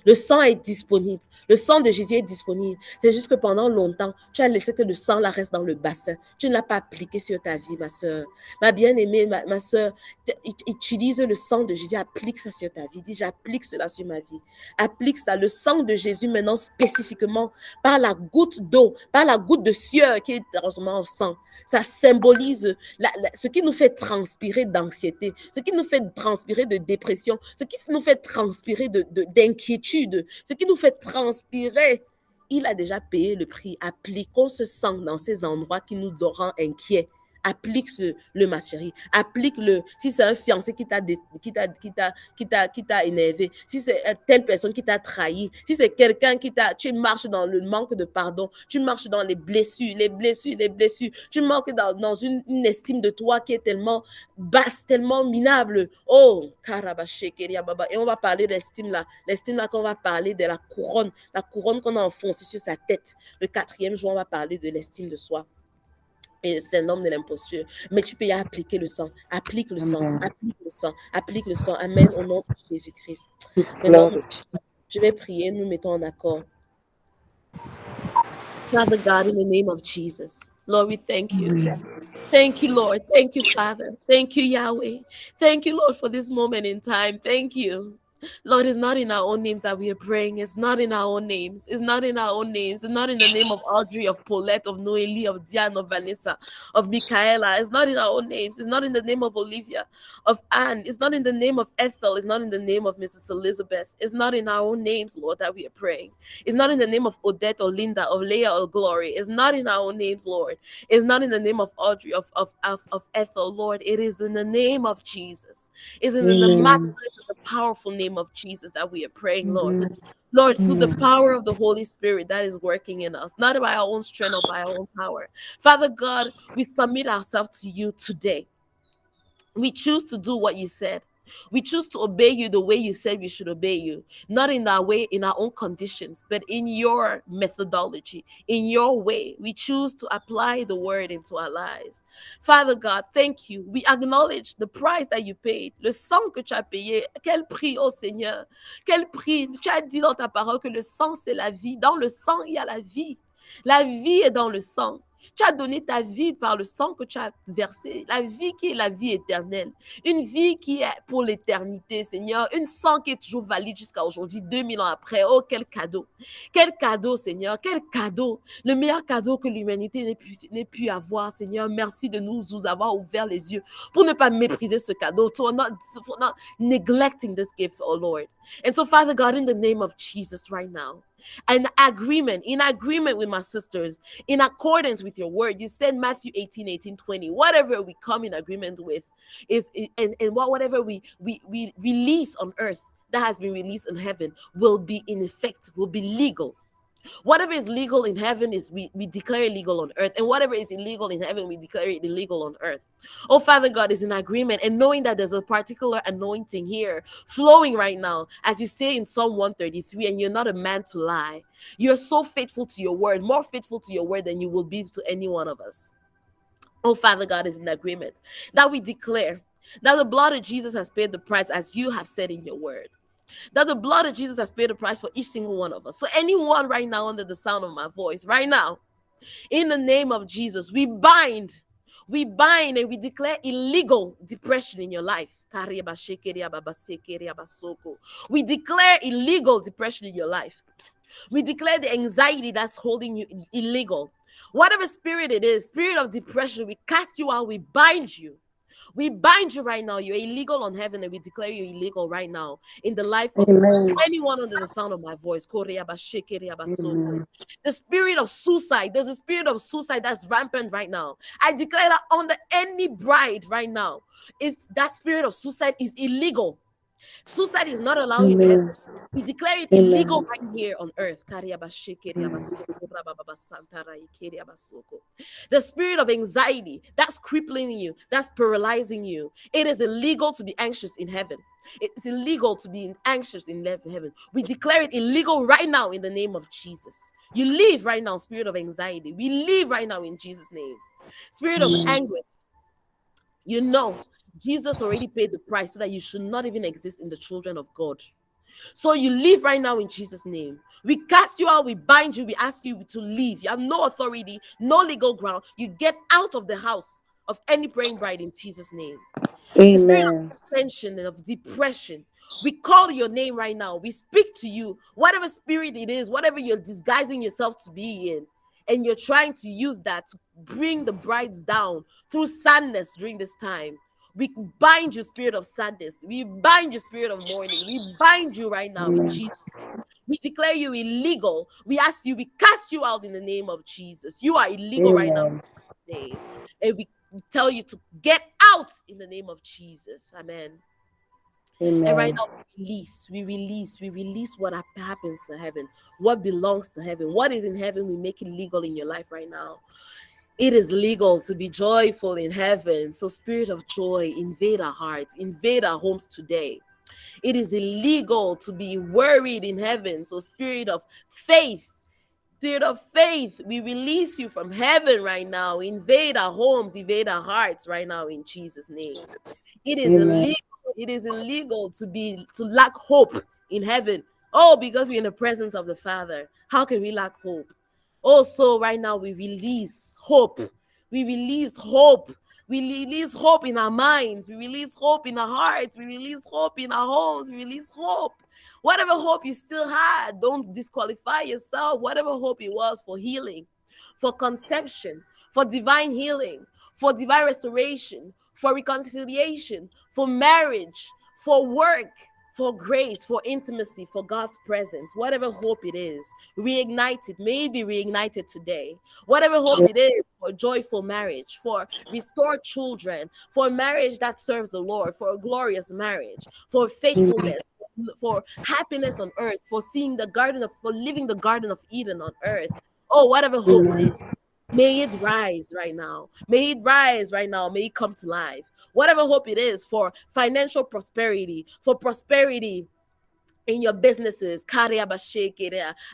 A: Le sang est disponible. Le sang de Jésus est disponible. C'est juste que pendant longtemps, tu as laissé que le sang là reste dans le bassin. Tu ne l'as pas appliqué sur ta vie, ma soeur. Ma bien-aimée, ma soeur, utilise le sang de Jésus. Applique ça sur ta vie. Dis, j'applique cela sur ma vie. Applique ça. Le sang de Jésus maintenant spécifiquement par la goutte d'eau, par la goutte de sueur qui est heureusement au sang. Ça symbolise ce qui nous fait transpirer d'anxiété, ce qui nous fait transpirer de dépression, ce qui nous fait transpirer d'inquiétude, ce qui nous fait transpirer. Il a déjà payé le prix. Appliquons ce sang dans ces endroits qui nous rend inquiets. Applique-le, ma chérie. Applique-le. Si c'est un fiancé qui t'a énervé, si c'est telle personne qui t'a trahi, si c'est quelqu'un tu marches dans le manque de pardon, tu marches dans les blessures, tu marches dans une estime de toi qui est tellement basse, tellement minable. Oh, Karabashekeria-baba. Et on va parler d'estime là. L'estime là qu'on va parler de la couronne qu'on a enfoncée sur sa tête. Le 4e jour, on va parler de l'estime de soi. Et c'est un homme de l'imposture. Mais tu peux y appliquer le sang. Applique le sang. Applique le sang. Applique le sang. Amen au nom de Jésus-Christ. Maintenant, je vais prier. Nous mettons en accord. Father God, in the name of Jesus. Lord, we thank you. Thank you, Lord. Thank you, Father. Thank you, Yahweh. Thank you, Lord, for this moment in time. Thank you. Lord, it's not in our own names that we are praying. It's not in our own names. It's not in our own names. It's not in the name of Audrey, of Paulette, of Noeli, of Diane, of Vanessa, of Michaela. It's not in our own names. It's not in the name of Olivia, of Anne. It's not in the name of Ethel. It's not in the name of Mrs. Elizabeth. It's not in our own names, Lord, that we are praying. It's not in the name of Odette or Linda or Leah or Glory. It's not in our own names, Lord. It's not in the name of Audrey, of Ethel, Lord. It is in the name of Jesus. It's in the matchless and the powerful name of Jesus that we are praying, Lord. Lord, through the power of the Holy Spirit that is working in us, not by our own strength or by our own power. Father God, we submit ourselves to you today. We choose to do what you said. We choose to obey you the way you said we should obey you, not in our way, in our own conditions, but in your methodology, in your way. We choose to apply the word into our lives. Father God, thank you. We acknowledge the price that you paid, le sang que tu as payé. Quel prix, oh Seigneur, quel prix. Tu as dit dans ta parole que le sang, c'est la vie. Dans le sang, il y a la vie. La vie est dans le sang. Tu as donné ta vie par le sang que tu as versé, la vie qui est la vie éternelle, une vie qui est pour l'éternité, Seigneur, une sang qui est toujours valide jusqu'à aujourd'hui, 2000 ans après. Oh, quel cadeau, Seigneur, quel cadeau, le meilleur cadeau que l'humanité n'ait pu avoir, Seigneur. Merci de nous avoir ouvert les yeux pour ne pas mépriser ce cadeau, for not neglecting this gift, oh Lord. And so, Father God, in the name of Jesus right now, in agreement with my sisters, in accordance with your word, you said Matthew 18:20, whatever we come in agreement with is, and whatever we release on earth that has been released in heaven will be in effect, will be legal. Whatever is legal in heaven is we declare it legal on earth, and whatever is illegal in heaven, we declare it illegal on earth. Oh, Father God, is in agreement, and knowing that there's a particular anointing here flowing right now, as you say in Psalm 133, and you're not a man to lie. You're so faithful to your word, more faithful to your word than you will be to any one of us. Oh, Father God, is in agreement that we declare that the blood of Jesus has paid the price, as you have said in your word. That the blood of Jesus has paid the price for each single one of us. So anyone right now under the sound of my voice, right now, in the name of Jesus, we bind and we declare illegal depression in your life. We declare illegal depression in your life. We declare the anxiety that's holding you illegal. Whatever spirit it is, spirit of depression, we cast you out, we bind you. We bind you right now. You're illegal on heaven, and we declare you illegal right now in the life of anyone under the sound of my voice. The spirit of suicide, there's a spirit of suicide that's rampant right now. I declare that under any bride right now, it's that spirit of suicide is illegal. Suicide is not allowed in heaven. We declare it illegal right here on earth. The spirit of anxiety that's crippling you, that's paralyzing you. It is illegal to be anxious in heaven. It's illegal to be anxious in heaven. We declare it illegal right now in the name of Jesus. You leave right now, spirit of anxiety. We leave right now in Jesus' name. Spirit of anguish. You know, Jesus already paid the price so that you should not even exist in the children of God. So you leave right now in Jesus' name. We cast you out, we bind you, we ask you to leave. You have no authority, no legal ground. You get out of the house of any praying bride in Jesus' name. The spirit
D: Amen.
A: of tension and of depression, we call your name right now. We speak to you, whatever spirit it is, whatever you're disguising yourself to be in, and you're trying to use that to bring the brides down through sadness during this time. We bind you, spirit of sadness. We bind you, spirit of mourning. We bind you right now in
D: Amen.
A: Jesus. We declare you illegal. We ask you, we cast you out in the name of Jesus. You are illegal right now in
D: Amen.
A: Jesus' name. And we tell you to get out in the name of Jesus. Amen. And right
D: Amen.
A: now, we release what happens to heaven, what belongs to heaven, what is in heaven. We make it legal in your life right now. It is legal to be joyful in heaven. So, spirit of joy, invade our hearts, invade our homes today. It is illegal to be worried in heaven. So, spirit of faith, we release you from heaven right now. Invade our homes, invade our hearts right now in Jesus' name. It is
D: Amen.
A: illegal. It is illegal to lack hope in heaven. Oh, because we're in the presence of the Father. How can we lack hope? Also, right now we release hope. We release hope. We release hope in our minds. We release hope in our hearts. We release hope in our homes. We release hope. Whatever hope you still had, don't disqualify yourself. Whatever hope it was for healing, for conception, for divine healing, for divine restoration, for reconciliation, for marriage, for work, for grace, for intimacy, for God's presence, whatever hope it is, reignite it. May it be reignited today. Whatever hope it is, for joyful marriage, for restored children, for marriage that serves the Lord, for a glorious marriage, for faithfulness, for happiness on earth, for seeing for living the Garden of Eden on earth. Oh, whatever hope it is. May it rise right now. May it rise right now. May it come to life. Whatever hope it is for financial prosperity, for prosperity in your businesses,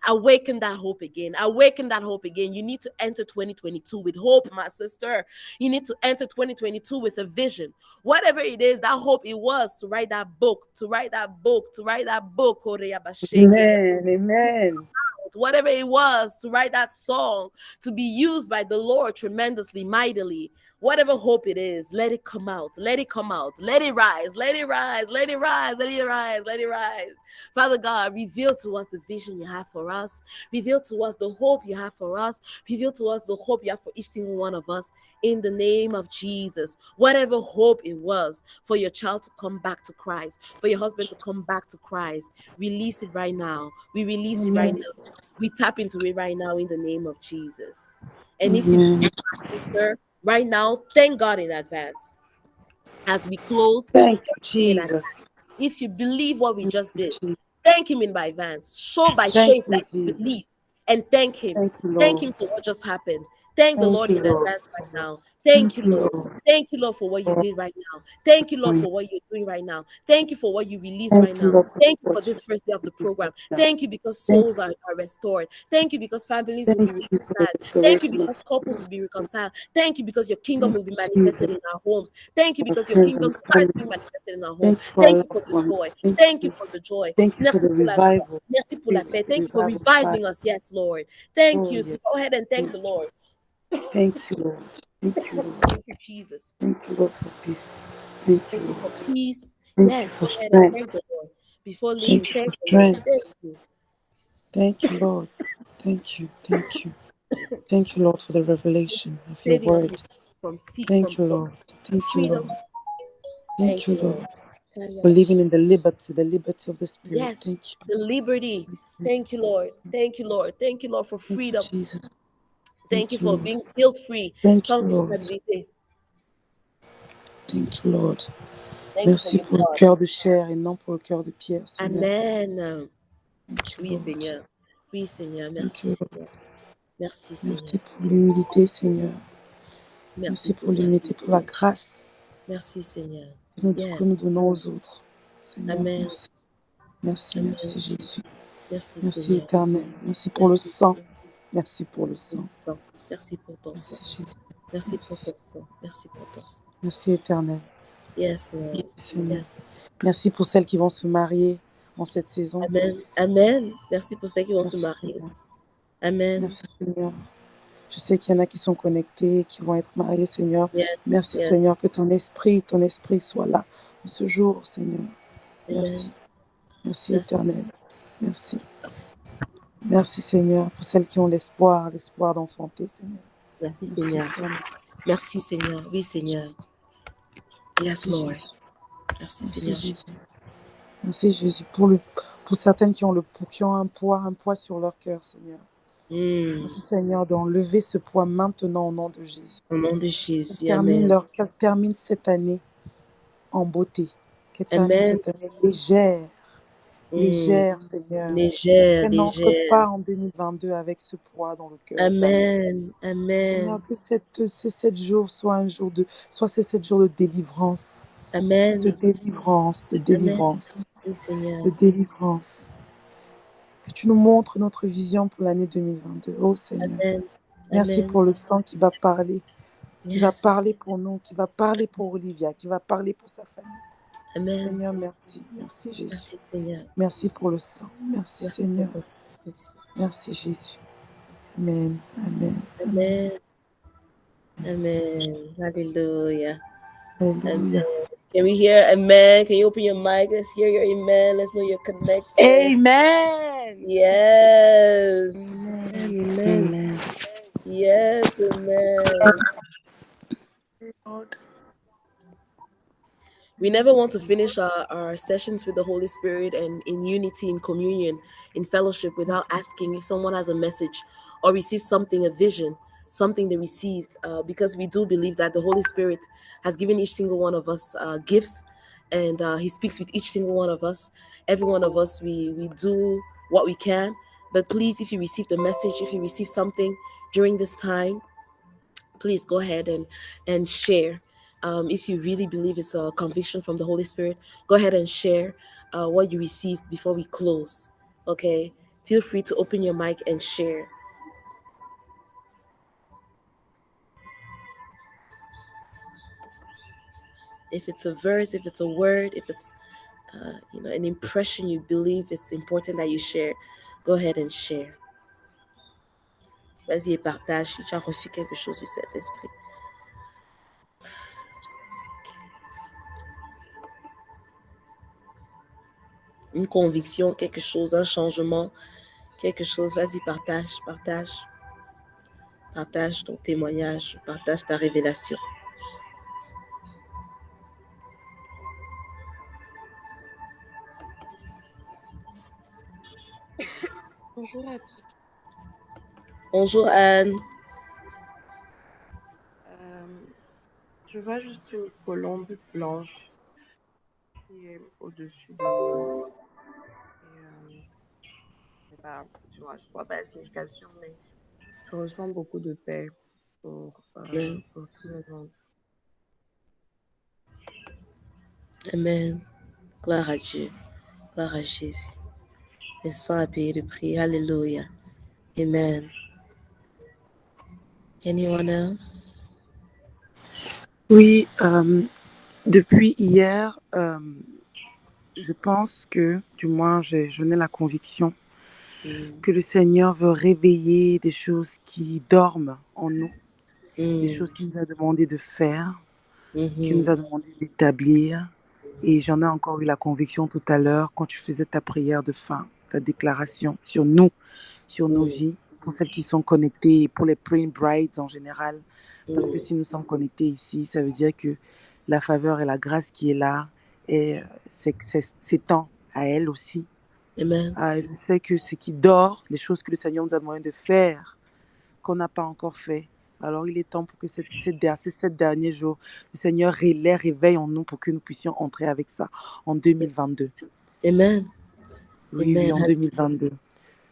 A: awaken that hope again. Awaken that hope again. You need to enter 2022 with hope, my sister. You need to enter 2022 with a vision. Whatever it is, that hope it was to write that book,
D: Amen. Amen.
A: whatever it was to write that song, to be used by the Lord tremendously, mightily. Whatever hope it is, let it come out. Let it come out. Let it rise. Let it rise. Let it rise. Let it rise. Let it rise. Father God, reveal to us the vision you have for us. Reveal to us the hope you have for us. Reveal to us the hope you have for each single one of us. In the name of Jesus, whatever hope it was for your child to come back to Christ, for your husband to come back to Christ, release it right now. We release it right now. We tap into it right now in the name of Jesus. And if you believe, my sister, right now, thank God in advance. As we close,
D: Thank you,
A: in advance.
D: Jesus.
A: If you believe what we just did,
D: Jesus.
A: thank him in advance. Show by
D: Thank
A: faith
D: you,
A: that you
D: Jesus.
A: believe and thank him.
D: Thank you,
A: Thank
D: Lord.
A: him for what just happened. Thank the
D: Thank
A: Lord
D: you,
A: in
D: Lord.
A: advance right now. Thank you, Lord.
D: Lord.
A: Thank you, Lord, for what you did right now. Thank you, Lord, for what you're doing right now. Thank you for what you released
D: Thank
A: right
D: you,
A: now.
D: Lord,
A: Thank you for
D: what
A: this
D: you
A: first day of the
D: do
A: program.
D: now.
A: Thank you because
D: Thank
A: souls are restored. Thank you because families will be
D: you for the
A: reconciled. Thank you
D: restoration
A: because
D: of
A: couples will be reconciled. Thank you because your kingdom will be manifested
D: Jesus,
A: in our homes. Thank you
D: our
A: because your
D: friends
A: kingdom
D: and
A: starts
D: family.
A: being manifested in our home.
D: Thank you for our
A: Thank you for
D: loved
A: the
D: ones.
A: joy. Thank you for the joy.
D: Thank you for
A: Merci
D: the
A: pour la joie.
D: revival.
A: Merci pour la
D: Spirit,
A: paix.
D: the
A: Thank you for
D: revival
A: reviving
D: fire.
A: us. Yes, Lord. Thank
D: Oh,
A: you.
D: yes.
A: So go ahead and thank the Lord.
D: Thank you, Lord. Thank you, Lord.
A: Thank you, Jesus.
D: Thank you, Lord, for peace. Thank you,
A: Thank you for
D: Lord.
A: peace.
D: Thank you
A: Yes,
D: for
A: go ahead and thank the
D: strength.
A: Lord. Before leaving,
D: Thank you
A: thank
D: for
A: the Lord. Thank
D: strength.
A: you.
D: Thank you, Lord. Thank you. Thank you. Thank you, Lord, for the revelation of your
A: Saving us
D: word.
A: from
D: Thank you, Lord. Thank you,
A: freedom.
D: Lord. Thank
A: Thank
D: you,
A: you, Lord.
D: Lord. For living in the liberty of the Spirit.
A: Yes,
D: Thank you.
A: the liberty. Thank you, Lord. Thank you, Lord. Thank you, Lord, for
D: Thank you,
A: freedom.
D: Jesus.
A: Thank you
D: Thank you,
A: for
D: Lord.
A: being guilt-free.
D: Thank you,
A: Sans
D: Lord.
A: culpabilité.
D: Thank you, Lord.
A: Thank you for
D: Merci
A: your
D: pour le
A: blood.
D: cœur de chair et non pour le cœur de pierre, Seigneur.
A: Amen.
D: Thank you,
A: Oui,
D: Lord.
A: Seigneur. Oui, Seigneur.
D: Thank
A: Merci,
D: you, Lord.
A: Seigneur. Merci,
D: Merci
A: Seigneur.
D: pour l'humilité, Seigneur.
A: Merci,
D: Merci pour
A: Seigneur.
D: l'humilité, pour la grâce
A: Merci, Seigneur.
D: que nous
A: Yes.
D: donnons aux autres. Seigneur,
A: Amen.
D: merci. Merci,
A: Amen.
D: merci Jésus.
A: Merci,
D: Merci
A: Seigneur.
D: Éternel. Merci pour le
A: Merci.
D: sang. Merci pour le
A: Merci pour ton
D: sang.
A: sang. Merci pour ton sang.
D: Merci Jésus.
A: Merci pour
D: Merci.
A: ton sang. Merci pour ton sang.
D: Merci Éternel.
A: Yes, Lord.
D: Seigneur.
A: Yes.
D: Merci pour celles qui vont se marier en cette saison.
A: Amen.
D: Merci, Seigneur.
A: Amen. Merci pour ceux qui vont se
D: Merci,
A: marier.
D: Seigneur.
A: Amen.
D: Merci, Seigneur. Je sais qu'il y en a qui sont connectés, qui vont être mariés, Seigneur.
A: Yes.
D: Merci,
A: Yes.
D: Seigneur, que ton esprit soit là en ce jour, Seigneur.
A: Amen.
D: Merci. Merci,
A: Merci.
D: Éternel. Merci. Merci, Seigneur, pour celles qui ont l'espoir d'enfanter, Seigneur.
A: Merci,
D: Merci,
A: Seigneur.
D: Éternel.
A: Merci, Seigneur. Oui, Seigneur. Yes,
D: Merci,
A: Lord.
D: Jésus.
A: Merci,
D: Merci,
A: Seigneur.
D: Jésus. Merci, Jésus, pour certaines qui ont un poids sur leur cœur, Seigneur. Merci, Seigneur, d'enlever ce poids maintenant au nom de Jésus.
A: Au nom de Jésus.
D: Qu'elles terminent cette année en beauté. Qu'elles terminent cette année légère, Seigneur.
A: Légère,
D: Qu'elles n'entrent pas en 2022 avec ce poids dans le cœur.
A: Amen.
D: Jamais.
A: Amen.
D: Seigneur, que ces 7 jours soient ces 7 jours de délivrance.
A: Amen.
D: De délivrance.
A: Oui, Seigneur.
D: De délivrance. Que tu nous montres notre vision pour l'année 2022. Oh Seigneur.
A: Amen.
D: Merci
A: Amen.
D: pour le sang qui va parler. Qui va
A: Yes.
D: parler pour nous, qui va parler pour Olivia, qui va parler pour sa famille.
A: Amen.
D: Seigneur, merci. Merci Jésus.
A: Merci, Seigneur.
D: Merci pour le sang. Merci Seigneur. Merci Jésus. Amen. Amen.
A: Amen. Amen. Hallelujah.
D: Hallelujah.
A: Amen. Can we hear amen? Can you open your mic? Let's hear your amen. Let's know you're connected.
D: Amen.
A: Yes.
D: Amen.
C: Amen.
A: Yes, amen.
D: Lord.
A: We never want to finish our sessions with the Holy Spirit and in unity, in communion, in fellowship without asking if someone has a message or received something, a vision, something they received, because we do believe that the Holy Spirit has given each single one of us gifts, and He speaks with each single one of us. Every one of us, we do what we can. But please, if you received a message, if you received something during this time, please go ahead and share. If you really believe it's a conviction from the Holy Spirit, go ahead and share what you received before we close. Okay? Feel free to open your mic and share. If it's a verse, if it's a word, if it's an impression you believe it's important that you share, go ahead and share. Vas-y et partage si tu as reçu quelque chose du Saint-Esprit. Une conviction, quelque chose, un changement, quelque chose. Vas-y, partage. Partage ton témoignage, partage ta révélation.
G: Bonjour à tous.
A: Bonjour Anne.
G: Je vois juste une colombe blanche qui est au-dessus de moi. Et, tu vois, je ne vois pas la signification, mais je ressens beaucoup de paix pour tout le monde.
A: Amen. Gloire à Dieu. Gloire à Jésus. Le sang a payé le prix. Alléluia. Amen. Anyone else?
D: Oui, depuis hier, je pense que, du moins, je n'ai la conviction que le Seigneur veut réveiller des choses qui dorment en nous, des choses qu'il nous a demandé de faire, qu'il nous a demandé d'établir. Et j'en ai encore eu la conviction tout à l'heure quand tu faisais ta prière de fin, ta déclaration sur nous, sur nos vies, pour celles qui sont connectées, pour les praying brides en général. Parce que si nous sommes connectés ici, ça veut dire que la faveur et la grâce qui est là, et s'étend à elle aussi.
A: Amen.
D: Je sais que ce qui dort, les choses que le Seigneur nous a demandé de faire, qu'on n'a pas encore fait. Alors, il est temps pour que ces 7 derniers jours, le Seigneur les réveille en nous pour que nous puissions entrer avec ça en 2022.
A: Amen.
D: Oui,
A: Amen.
D: oui, en 2022.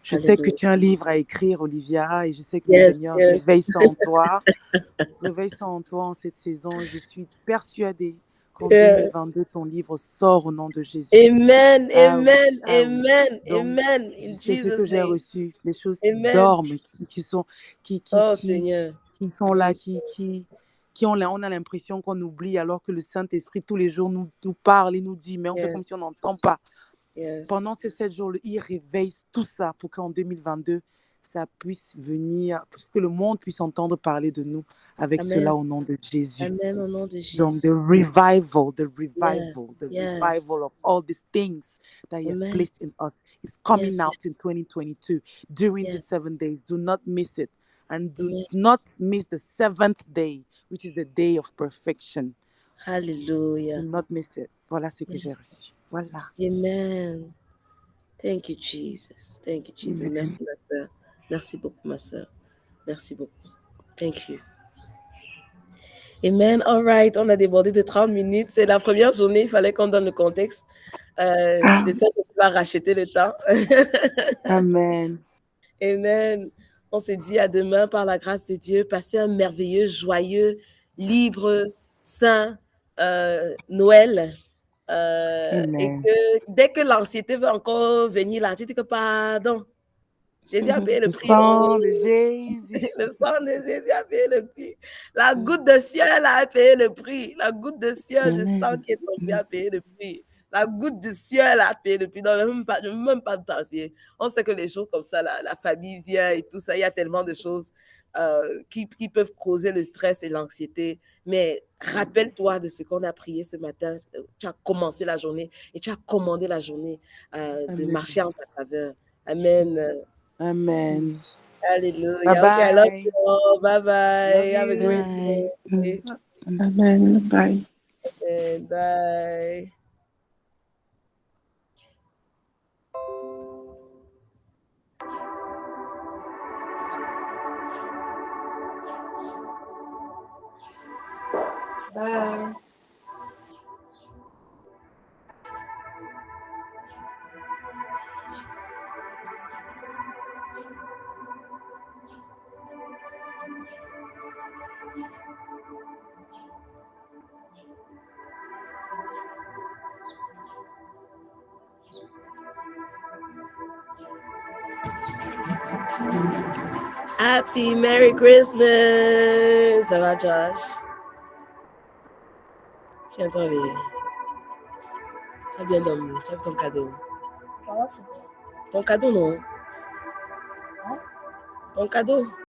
D: Je
A: Alléluia.
D: sais que tu as un livre à écrire, Olivia, et je sais que le Seigneur réveille ça en toi. Réveille ça en toi en cette saison. Et je suis persuadée qu'en 2022, ton livre sort au nom de Jésus.
A: Amen. Amen.
D: Oui.
A: Amen.
D: Donc,
A: Amen. In
D: c'est ce que
A: Jesus'
D: j'ai
A: name.
D: reçu. Les choses
A: Amen.
D: qui dorment, qui sont
A: Seigneur.
D: Qui sont là, on a l'impression qu'on oublie alors que le Saint-Esprit tous les jours nous parle et nous dit, mais on fait comme si on n'entend pas.
A: Yes.
D: Pendant ces 7 jours, il réveille tout ça pour qu'en 2022, ça puisse venir, pour que le monde puisse entendre parler de nous avec
A: Amen.
D: cela au nom de Jésus.
A: Amen, au nom de Jésus.
D: Donc, the revival
A: Yes.
D: of all these things that He has
A: Amen.
D: placed in us is coming
A: Yes.
D: out in 2022 during the
A: Yes.
D: 7 days. Do not miss it. And do
A: Amen.
D: not miss the 7th day, which is the day of perfection.
A: Hallelujah.
D: Do not miss it. Voilà ce que
A: Yes.
D: j'ai reçu. Voilà.
A: Amen. Thank you, Jesus. Thank you, Jesus.
D: Amen.
A: Merci, ma soeur. Merci beaucoup, ma soeur. Merci beaucoup. Thank you. Amen. All right. On a débordé de 30 minutes. C'est la première journée. Il fallait qu'on donne le contexte. Le Saint-Esprit va racheter le temps.
D: Amen.
A: Amen. On se dit à demain par la grâce de Dieu. Passez un merveilleux, joyeux, libre, saint Noël. Et que dès que l'anxiété veut encore venir là, tu dis que pardon. Jésus a payé le
D: Le
A: prix.
D: sang de Jésus.
A: Le sang de Jésus a payé le prix. La goutte de ciel a payé le prix. La goutte de ciel de sang qui est tombée a payé le prix. La goutte du ciel a payé le prix. Non, même pas de transpirer. On sait que les jours comme ça, la famille vient et tout ça, il y a tellement de choses qui peuvent causer le stress et l'anxiété. Mais rappelle-toi de ce qu'on a prié ce matin. Tu as commencé la journée et tu as commandé la journée de marcher en ta faveur. Amen.
D: Amen.
A: Hallelujah.
D: Bye
A: Okay, I love
D: bye.
A: you all. Bye bye.
D: Love
A: Have a
D: you.
A: great day.
B: Amen. Bye.
A: And bye.
E: Bye.
A: Happy Merry Christmas. Ça va, Josh? Tu viens de te réveiller. Tu as bien dormi. Tu as vu ton cadeau. Ton cadeau, non? Ton cadeau.